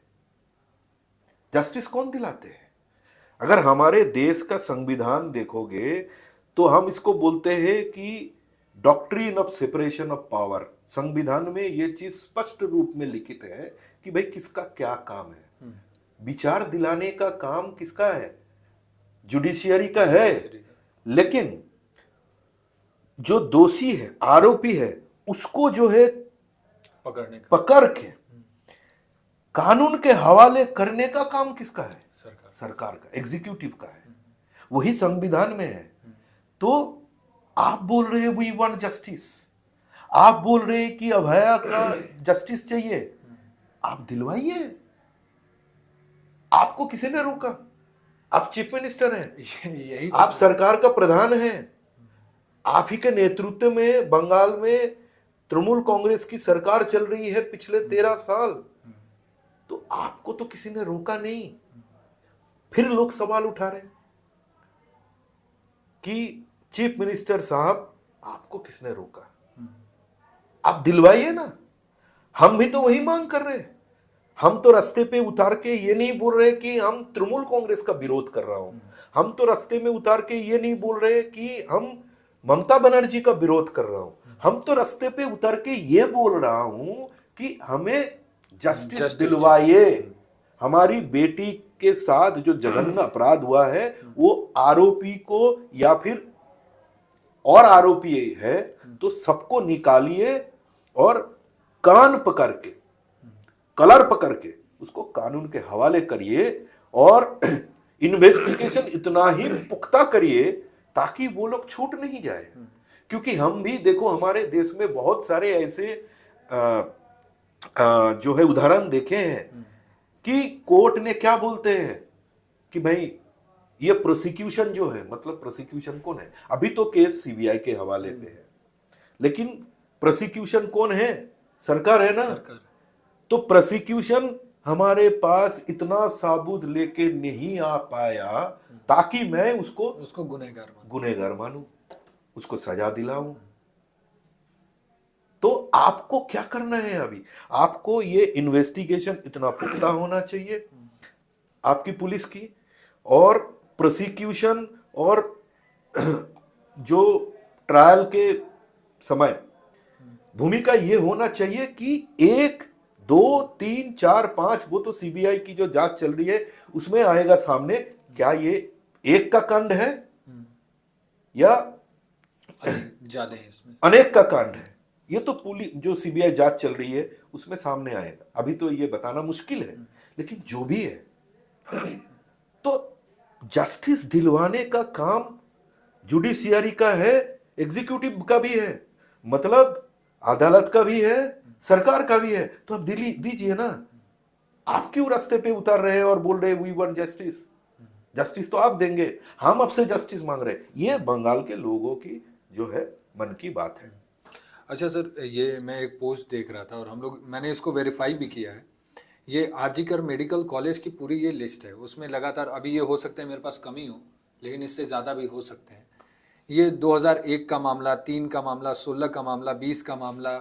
जस्टिस कौन दिलाते हैं? अगर हमारे देश का संविधान देखोगे तो हम इसको बोलते हैं कि doctrine of separation of power. संविधान में ये चीज स्पष्ट रूप में लिखित है कि भाई किसका क्या काम है। विचार दिलाने का काम किसका है? जुडिशियरी का है। लेकिन जो दोषी है, आरोपी है, उसको जो है पकड़ के कानून के हवाले करने का काम किसका है? सरकार का, एग्जीक्यूटिव का है। वही संविधान में है। तो आप बोल रहे हैं वी वांट जस्टिस, आप बोल रहे हैं कि अभया का जस्टिस चाहिए, आप दिलवाइए। आपको किसी ने रोका? आप चीफ मिनिस्टर हैं, आप सरकार का प्रधान हैं, आप ही के नेतृत्व में बंगाल में तृणमूल कांग्रेस की सरकार चल रही है पिछले 13 साल। तो आपको तो किसी ने रोका नहीं। फिर लोग सवाल उठा रहे हैं कि चीफ मिनिस्टर साहब आपको किसने रोका? आप दिलवाइए ना। हम भी तो वही मांग कर रहे हैं। हम तो रास्ते पे उतार के ये नहीं बोल रहे कि हम तृणमूल कांग्रेस का विरोध कर रहा हूं। हम तो रास्ते में उतार के ये नहीं बोल रहे कि हम ममता बनर्जी का विरोध कर रहा हूं। हम तो रास्ते पे उतर के ये बोल रहा हूं कि हमें जस्टिस दिलवाइए। हमारी बेटी के साथ जो जघन्य अपराध हुआ है वो आरोपी को या फिर और आरोपी है तो सबको निकालिए और कान पकड़ के, कलर पकड़ के उसको कानून के हवाले करिए और इन्वेस्टिगेशन इतना ही पुख्ता करिए ताकि वो लोग छूट नहीं जाए। क्योंकि हम भी देखो हमारे देश में बहुत सारे ऐसे जो है उदाहरण देखे हैं कि कोर्ट ने क्या बोलते हैं कि भाई ये प्रोसिक्यूशन जो है, मतलब प्रोसिक्यूशन कौन है? अभी तो केस सीबीआई के हवाले पे है, लेकिन प्रोसिक्यूशन कौन है? सरकार है ना। तो प्रोसिक्यूशन हमारे पास इतना साबुत लेके नहीं आ पाया ताकि मैं उसको गुनहगार मानूं, उसको सजा दिलाऊं। तो आपको क्या करना है? अभी आपको ये इन्वेस्टिगेशन इतना पुख्ता होना चाहिए आपकी पुलिस की, और प्रोसिक्यूशन और जो ट्रायल के समय भूमिका ये होना चाहिए कि 1, 2, 3, 4, 5 वो तो सीबीआई की जो जांच चल रही है उसमें आएगा सामने क्या ये एक का कांड है या ज्यादा है, इसमें अनेक का कांड है। ये तो पुलिस जो सीबीआई जांच चल रही है उसमें सामने आएगा। अभी तो ये बताना मुश्किल है, लेकिन जो भी है तो जस्टिस दिलवाने का काम जुडिशियरी का है, एग्जीक्यूटिव का भी है, मतलब अदालत का भी है, सरकार का भी है। तो आप दीजिए ना। आप क्यों रास्ते पे उतार रहे हैं और बोल रहे हैं वी वांट जस्टिस? जस्टिस तो आप देंगे, हम आपसे जस्टिस मांग रहे हैं। ये बंगाल के लोगों की जो है मन की बात है। अच्छा सर, ये मैं एक पोस्ट देख रहा था और मैंने इसको वेरीफाई भी किया है। ये आरजीकर मेडिकल कॉलेज की पूरी ये लिस्ट है, उसमें लगातार अभी ये हो सकता है मेरे पास कमी हो, लेकिन इससे ज़्यादा भी हो सकते हैं। ये 2001 का मामला, 3 का मामला, 16 का मामला, 20 का मामला,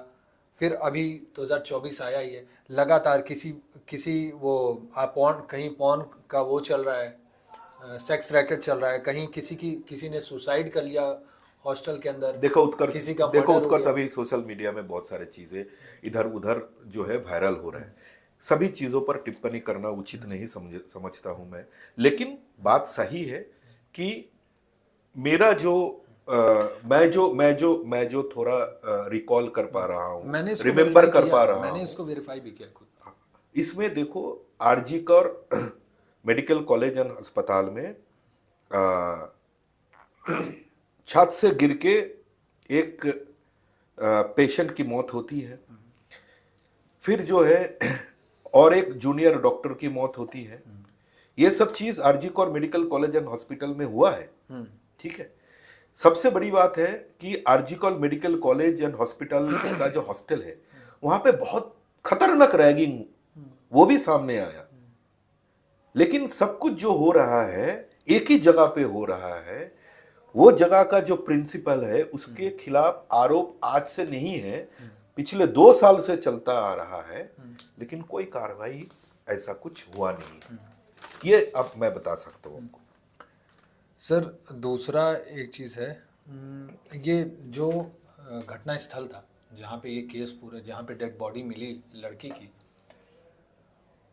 फिर अभी 2024 आया ही है। लगातार किसी वो कहीं पॉर्न का वो चल रहा है, सेक्स रैकेट चल रहा है, कहीं किसी ने सुसाइड कर लिया हॉस्टल के अंदर। देखो उत्कर्ष अभी सोशल मीडिया में बहुत सारी चीजें इधर उधर जो है वायरल हो रहा है। सभी चीजों पर टिप्पणी करना उचित नहीं समझता हूं मैं, लेकिन बात सही है कि मेरा जो मैं जो थोड़ा रिकॉल कर पा रहा हूं, रिमेम्बर कर पा रहा हूं, मैंने इसको वेरीफाई भी किया खुद। इसमें देखो आरजीकर मेडिकल कॉलेज एंड अस्पताल में छत से गिर के एक पेशेंट की मौत होती है, फिर जो है और एक जूनियर डॉक्टर की मौत होती है। ये सब चीज RG Kar medical college and hospital में हुआ है, ठीक है। सबसे बड़ी बात है कि RG Kar medical college and hospital का जो हॉस्टल है वहां पे बहुत खतरनाक रैगिंग वो भी सामने आया। लेकिन सब कुछ जो हो रहा है एक ही जगह पे हो रहा है, वो जगह का जो प्रिंसिपल है उसके खिलाफ आरोप आज से नहीं है, पिछले 2 साल से चलता आ रहा है, लेकिन कोई कार्रवाई ऐसा कुछ हुआ नहीं। ये अब मैं बता सकता हूँ आपको। सर दूसरा एक चीज़ है, ये जो घटना स्थल था जहाँ पे ये केस पूरा, जहाँ पे डेड बॉडी मिली लड़की की,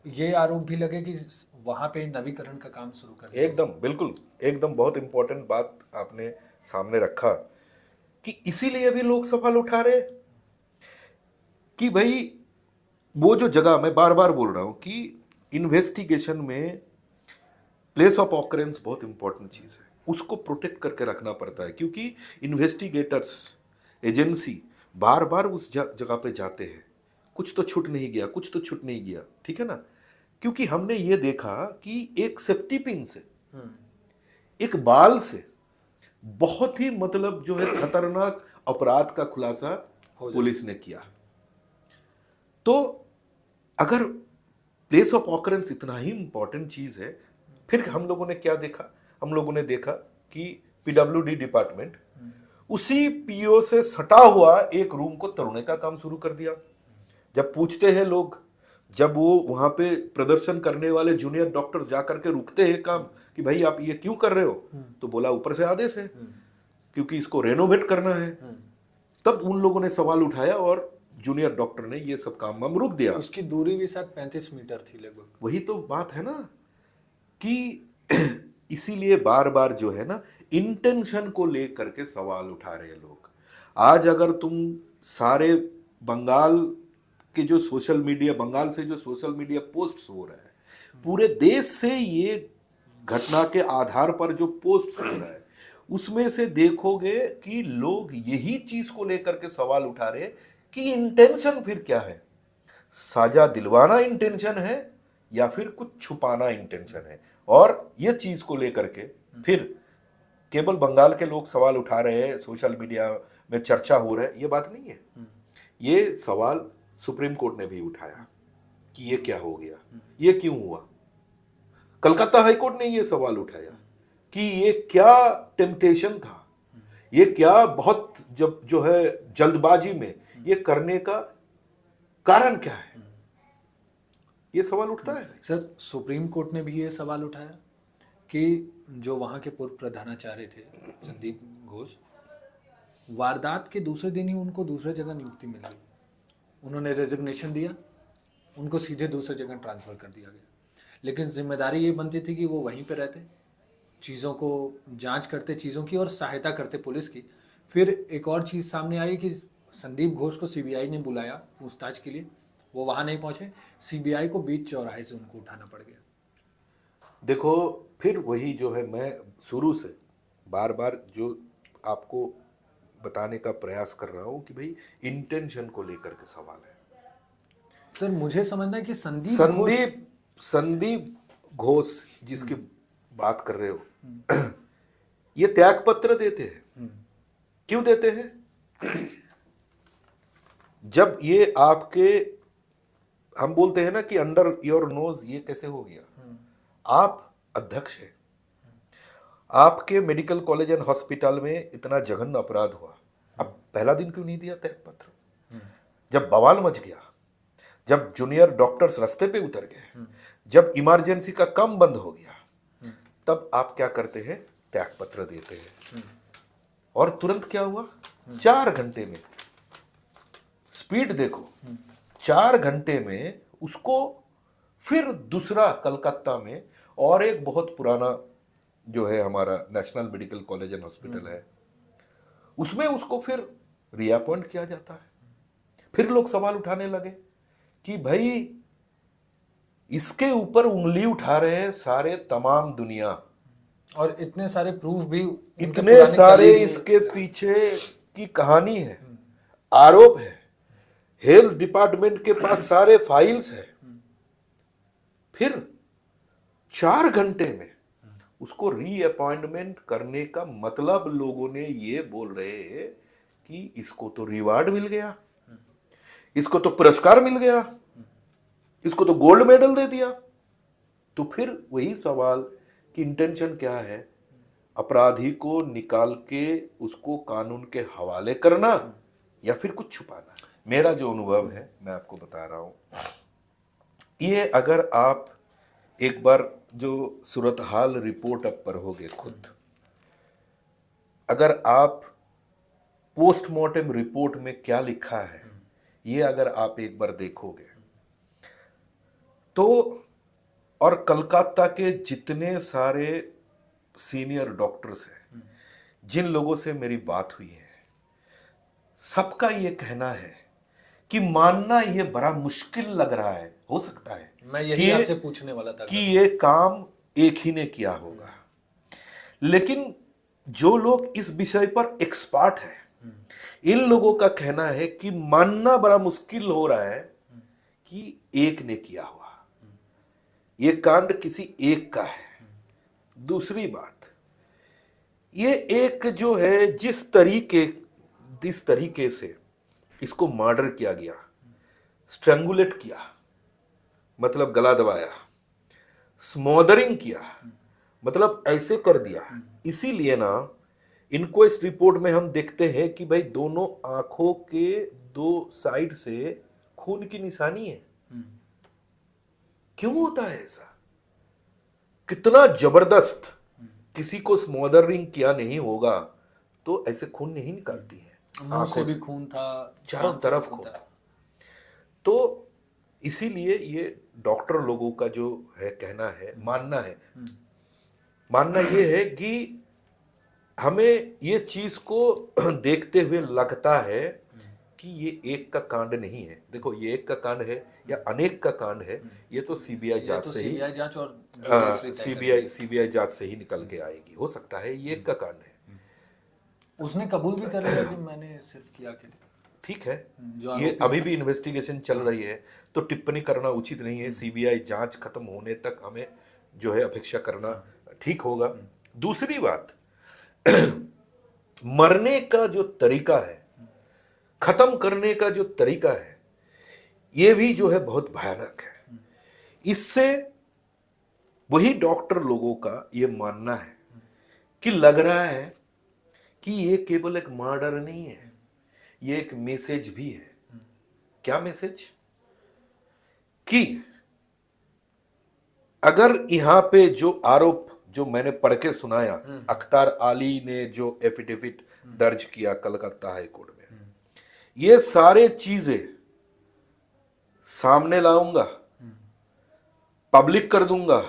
ये आरोप भी लगे कि वहाँ पे नवीकरण का काम शुरू कर दिया। एकदम बिल्कुल, एकदम बहुत इंपॉर्टेंट बात आपने सामने रखा कि इसीलिए भी लोग सवाल उठा रहे कि भाई वो जो जगह, मैं बार बार बोल रहा हूं कि इन्वेस्टिगेशन में प्लेस ऑफ ऑकरेंस बहुत इंपॉर्टेंट चीज है, उसको प्रोटेक्ट करके रखना पड़ता है, क्योंकि इन्वेस्टिगेटर्स, एजेंसी बार बार उस जगह पे जाते हैं, कुछ तो छूट नहीं गया, कुछ तो छूट नहीं गया, ठीक है ना। क्योंकि हमने ये देखा कि एक सेफ्टी पिन से, एक बाल से बहुत ही मतलब जो है खतरनाक अपराध का खुलासा पुलिस ने किया। तो अगर प्लेस ऑफ ऑकरेंस इतना ही इंपॉर्टेंट चीज है, फिर हम लोगों ने क्या देखा, हम लोगों ने देखा कि पीडब्ल्यूडी डिपार्टमेंट उसी पीओ से सटा हुआ एक रूम को तोड़ने का काम शुरू कर दिया। जब पूछते हैं लोग, जब वो वहां पे प्रदर्शन करने वाले जूनियर डॉक्टर्स जाकर के रुकते हैं काम कि भाई आप ये क्यों कर रहे हो, तो बोला ऊपर से आदेश है, क्योंकि इसको रेनोवेट करना है। तब उन लोगों ने सवाल उठाया और जूनियर डॉक्टर ने ये सब काम हम रुक दिया। उसकी दूरी भी शायद 35 मीटर थी लगभग। वही तो बात है ना कि इसीलिए बार बार जो है ना इंटेंशन को लेकर के सवाल उठा रहे हैं लोग। आज अगर तुम सारे बंगाल के जो सोशल मीडिया, बंगाल से जो सोशल मीडिया पोस्ट्स हो रहा है, पूरे देश से ये घटना के आधार पर जो पोस्ट्स हो रहा है, उसमें से देखोगे कि लोग यही चीज को लेकर के सवाल उठा रहे कि इंटेंशन फिर क्या है, साजा दिलवाना इंटेंशन है या फिर कुछ छुपाना इंटेंशन है। और ये चीज को लेकर के फिर केवल बंगाल के लोग सवाल उठा रहे हैं, सोशल मीडिया में चर्चा हो रहा है, ये बात नहीं है। ये सवाल सुप्रीम कोर्ट ने भी उठाया कि ये क्या हो गया, ये क्यों हुआ। कलकत्ता हाई कोर्ट ने ये सवाल उठाया कि ये क्या टेम्पटेशन था, ये क्या बहुत जब जो है जल्दबाजी में ये करने का कारण क्या है, ये सवाल उठता है। सर सुप्रीम कोर्ट ने भी ये सवाल उठाया कि जो वहाँ के पूर्व प्रधानाचार्य थे संदीप घोष, वारदात के दूसरे दिन ही उनको दूसरे जगह नियुक्ति मिल गई, उन्होंने रेजिग्नेशन दिया, उनको सीधे दूसरे जगह ट्रांसफ़र कर दिया गया। लेकिन जिम्मेदारी ये बनती थी कि वो वहीं पे रहते, चीज़ों को जांच करते, चीज़ों की और सहायता करते पुलिस की। फिर एक और चीज़ सामने आई कि संदीप घोष को सीबीआई ने बुलाया पूछताछ के लिए, वो वहाँ नहीं पहुँचे, सीबीआई को बीच चौराहे से उनको उठाना पड़ गया। देखो फिर वही जो है, मैं शुरू से बार बार जो आपको बताने का प्रयास कर रहा हूँ कि भाई इंटेंशन को लेकर के सवाल है। सर मुझे समझना है कि संदीप घोष जिसकी बात कर रहे हो, ये त्याग पत्र देते हैं। क्यों देते हैं? जब ये आपके, हम बोलते हैं ना कि अंडर योर नोज ये कैसे हो गया, आप अध्यक्ष हैं, आपके मेडिकल कॉलेज एंड हॉस्पिटल में इतना जघन्य अपराध हुआ, अब पहला दिन क्यों नहीं दिया त्याग पत्र? जब बवाल मच गया, जब जूनियर डॉक्टर्स रास्ते पे उतर गए, जब इमरजेंसी का काम बंद हो गया, तब आप क्या करते हैं? त्याग पत्र देते हैं। और तुरंत क्या हुआ? 4 घंटे में, स्पीड देखो, 4 घंटे में उसको फिर दूसरा कलकत्ता में और एक बहुत पुराना जो है हमारा national medical college and hospital है, उसमें उसको फिर रीअपॉइंट किया जाता है। फिर लोग सवाल उठाने लगे कि भाई इसके ऊपर उंगली उठा रहे हैं सारे तमाम दुनिया, और इतने सारे प्रूफ भी, इतने सारे इसके पीछे की कहानी है, आरोप है, हेल्थ डिपार्टमेंट के पास सारे फाइल्स है। फिर 4 घंटे में उसको रीअपॉइंटमेंट करने का मतलब लोगों ने ये बोल रहे हैं कि इसको तो रिवार्ड मिल गया, इसको तो पुरस्कार मिल गया, इसको तो गोल्ड मेडल दे दिया। तो फिर वही सवाल कि इंटेंशन क्या है? अपराधी को निकाल के उसको कानून के हवाले करना या फिर कुछ छुपाना। मेरा जो अनुभव है मैं आपको बता रहा हूं, ये अगर आप एक बार जो सूरत हाल रिपोर्ट अब पढ़ोगे खुद, अगर आप पोस्टमार्टम रिपोर्ट में क्या लिखा है ये अगर आप एक बार देखोगे तो, और कलकत्ता के जितने सारे सीनियर डॉक्टर्स हैं जिन लोगों से मेरी बात हुई है, सबका ये कहना है कि मानना ये बड़ा मुश्किल लग रहा है, हो सकता है मैं यही आपसे पूछने वाला था कि ये काम एक ही ने किया होगा, लेकिन जो लोग इस विषय पर एक्सपर्ट हैं इन लोगों का कहना है कि मानना बड़ा मुश्किल हो रहा है कि एक ने किया हुआ, ये कांड किसी एक का है। दूसरी बात, ये एक जो है जिस तरीके से इसको मर्डर किया गया, स्ट्रैंगुलेट किया मतलब गला दबाया, स्मोदरिंग किया मतलब ऐसे कर दिया, इसीलिए ना इनक्वेस्ट रिपोर्ट में हम देखते हैं कि भाई दोनों आंखों के दो साइड से खून की निशानी है। क्यों होता है ऐसा? कितना जबरदस्त, किसी को स्मोदरिंग किया नहीं होगा तो ऐसे खून नहीं निकलती है, मुंह से भी खून था, चारों तरफ खून। तो इसीलिए ये डॉक्टर लोगों का जो है कहना है, मानना ये है कि हमें ये चीज को देखते हुए लगता है कि ये एक का कांड नहीं है। देखो ये एक का कांड है या अनेक का कांड है, ये तो सीबीआई जांच से ही, सीबीआई जांच और सीबीआई जांच से ही निकल के आएगी। हो सकता है ये एक का कांड है। उसने कबूल भी कर लिया कि मैंने सिर्फ किया कि ठीक है, ये अभी भी इन्वेस्टिगेशन चल रही है तो टिप्पणी करना उचित नहीं है। सीबीआई जांच खत्म होने तक हमें जो है अपेक्षा करना ठीक होगा। दूसरी बात, मरने का जो तरीका है, खत्म करने का जो तरीका है, ये भी जो है बहुत भयानक है। इससे वही डॉक्टर लोगों का ये मानना है कि लग रहा है कि ये केवल एक मर्डर नहीं है, ये एक मैसेज भी है। क्या मैसेज? कि अगर यहां पे जो आरोप जो मैंने पढ़ के सुनाया, अख्तर अली ने जो एफिडेविट दर्ज किया कलकत्ता हाई कोर्ट में, ये सारे चीजें सामने लाऊंगा, पब्लिक कर दूंगा,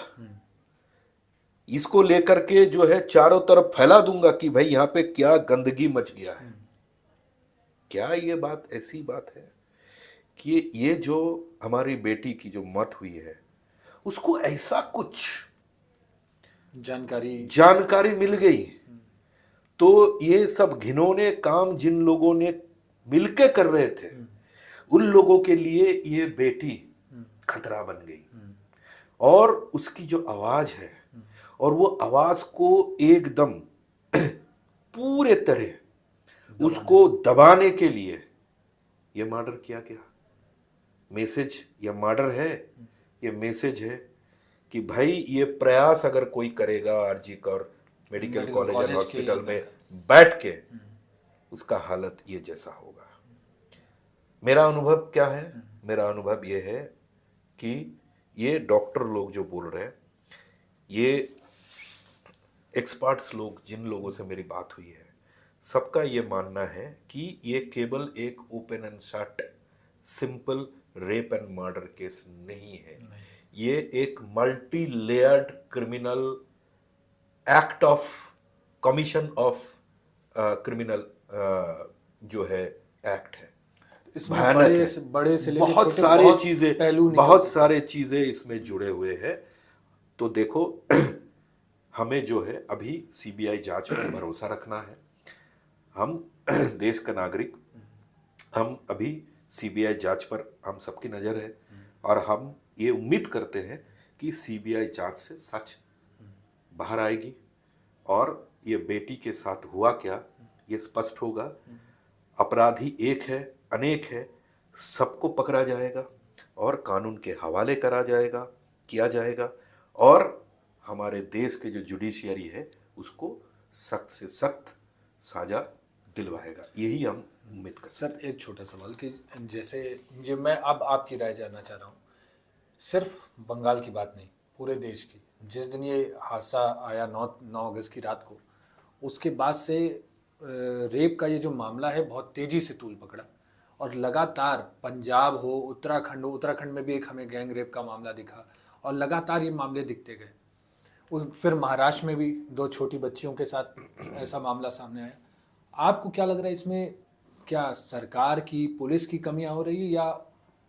इसको लेकर के जो है चारों तरफ फैला दूंगा कि भाई यहां पे क्या गंदगी मच गया है। क्या ये बात ऐसी बात है कि ये जो हमारी बेटी की जो मौत हुई है उसको ऐसा कुछ जानकारी मिल गई तो ये सब घिनौने काम जिन लोगों ने मिलके कर रहे थे उन लोगों के लिए ये बेटी खतरा बन गई। और उसकी जो आवाज है और वो आवाज को एकदम पूरे तरह उसको दबाने के लिए ये मर्डर किया गया। मैसेज या मर्डर है, ये मैसेज है कि भाई ये प्रयास अगर कोई करेगा RG Kar medical college and hospital में बैठ के, उसका हालत ये जैसा होगा। मेरा अनुभव क्या है? मेरा अनुभव ये है कि ये डॉक्टर लोग जो बोल रहे हैं, ये एक्सपर्ट्स लोग जिन लोगों से मेरी बात हुई है, सबका ये मानना है कि ये केवल एक open and shut simple rape and murder case नहीं है। ये एक multi layered criminal act of commission of criminal जो है एक्ट है। भयानक है, बड़े से बहुत सारे चीजें, बहुत सारे चीजें इसमें जुड़े हुए हैं। तो देखो हमें जो है अभी सीबीआई जांच पर भरोसा रखना है। हम देश का नागरिक, हम अभी सीबीआई जांच पर हम सबकी नजर है और हम ये उम्मीद करते हैं कि सीबीआई जांच से सच बाहर आएगी और ये बेटी के साथ हुआ क्या ये स्पष्ट होगा। अपराधी एक है, अनेक है, सबको पकड़ा जाएगा और कानून के हवाले किया जाएगा और हमारे देश के जो जुडिशियरी है उसको सख्त से सख्त साजा दिलवाएगा, यही हम उम्मीद कर सकते हैं। सर एक छोटा सवाल कि जैसे ये मैं अब आपकी राय जानना चाह रहा हूँ, सिर्फ बंगाल की बात नहीं, पूरे देश की। जिस दिन ये हादसा आया 9 अगस्त की रात को, उसके बाद से रेप का ये जो मामला है बहुत तेज़ी से तूल पकड़ा और लगातार पंजाब हो, उत्तराखंड हो, उत्तराखंड में भी एक हमें गैंग रेप का मामला दिखा और लगातार ये मामले दिखते गए। फिर महाराष्ट्र में भी 2 छोटी बच्चियों के साथ ऐसा मामला सामने आया। आपको क्या लग रहा है इसमें, क्या सरकार की, पुलिस की कमियां हो रही है या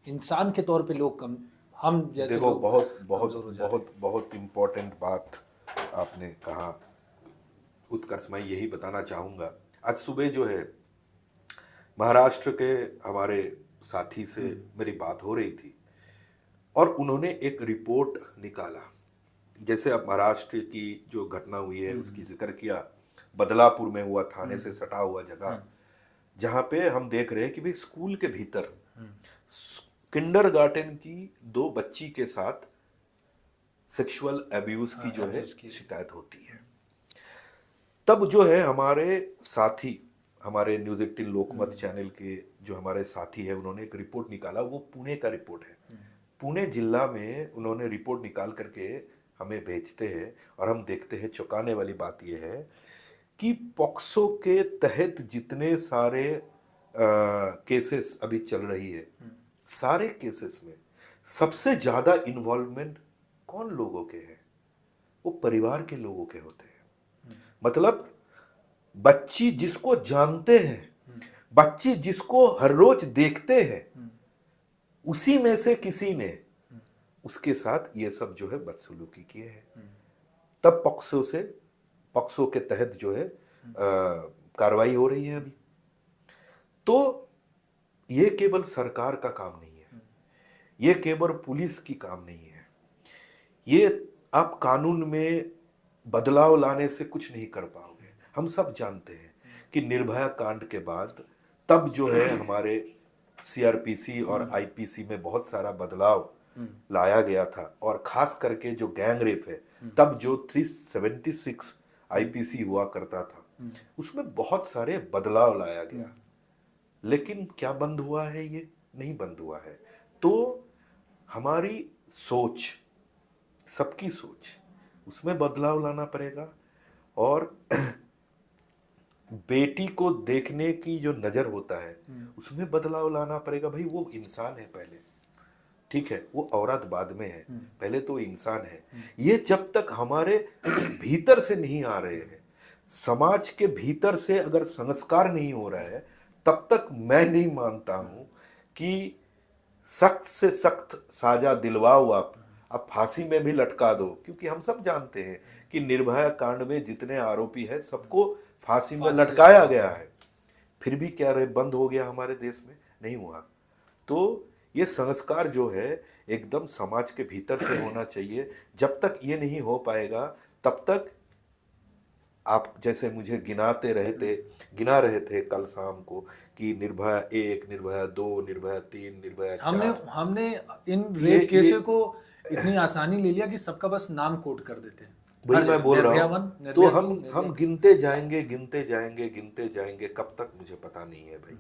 इंसान के तौर पे लोग कम, हम जैसे देखो, लोग बहुत कमजोर हो बहुत जा रहे हैं? बहुत बहुत इम्पोर्टेंट बात आपने कहा उत्कर्ष, मैं यही बताना चाहूँगा। आज सुबह जो है महाराष्ट्र के हमारे साथी से मेरी बात हो रही थी और उन्होंने एक रिपोर्ट निकाला। जैसे अब महाराष्ट्र की जो घटना हुई है उसकी जिक्र किया, बदलापुर में हुआ, थाने से सटा हुआ जगह, जहाँ पे हम देख रहे हैं कि भाई स्कूल के भीतर किंडरगार्टन की 2 बच्ची के साथ सेक्सुअल अब्यूज की जो है शिकायत होती है। तब जो है हमारे साथी, हमारे न्यूज़ 18 लोकमत चैनल के जो हमारे साथी है, उन्होंने एक रिपोर्ट निकाला। वो पुणे का रिपोर्ट है। पुणे जिला में उन्होंने रिपोर्ट निकाल करके हमें भेजते हैं और हम देखते हैं। चौंकाने वाली बात यह है कि पॉक्सो के तहत जितने सारे केसेस अभी चल रही है, सारे केसेस में सबसे ज्यादा इन्वॉल्वमेंट कौन लोगों के हैं? वो परिवार के लोगों के होते हैं। मतलब बच्ची जिसको जानते हैं, बच्ची जिसको हर रोज देखते हैं, उसी में से किसी ने उसके साथ ये सब जो है बदसलूकी किए हैं। तब पॉक्सो के तहत जो है कार्रवाई हो रही है अभी। तो ये केवल सरकार का काम नहीं है, ये केवल पुलिस की काम नहीं है। ये आप कानून में बदलाव लाने से कुछ नहीं कर पाओगे। हम सब जानते हैं कि निर्भया कांड के बाद तब जो है हमारे सीआरपीसी और आईपीसी में बहुत सारा बदलाव लाया गया था, और खास करके जो गैंग रेप है, तब जो 376 आईपीसी हुआ करता था, उसमें बहुत सारे बदलाव लाया गया। लेकिन क्या बंद हुआ है? ये नहीं बंद हुआ है। तो हमारी सोच, सबकी सोच, उसमें बदलाव लाना पड़ेगा। और बेटी को देखने की जो नजर होता है उसमें बदलाव लाना पड़ेगा। भाई वो इंसान है पहले, ठीक है, वो औरत बाद में है, पहले तो इंसान है। ये जब तक हमारे भीतर से नहीं आ रहे हैं, समाज के भीतर से अगर संस्कार नहीं हो रहा है, तब तक मैं नहीं मानता हूं कि सख्त से सख्त साजा दिलवाओ आप फांसी में भी लटका दो। क्योंकि हम सब जानते हैं कि निर्भया कांड में जितने आरोपी हैं सबको फांसी में लटकाया गया है, फिर भी क्या रहे बंद हो गया हमारे देश में? नहीं हुआ। तो ये संस्कार जो है एकदम समाज के भीतर से होना चाहिए। जब तक ये नहीं हो पाएगा तब तक आप जैसे मुझे गिना रहे थे कल शाम को कि निर्भया 1, निर्भया 2, निर्भया 3, निर्भया 4। हमने इन रेप केसेस को इतनी आसानी ले लिया कि सबका बस नाम कोट कर देते हैं। वही मैं बोल रहा हूँ। तो हम गिनते जाएंगे, कब तक मुझे पता नहीं है भाई।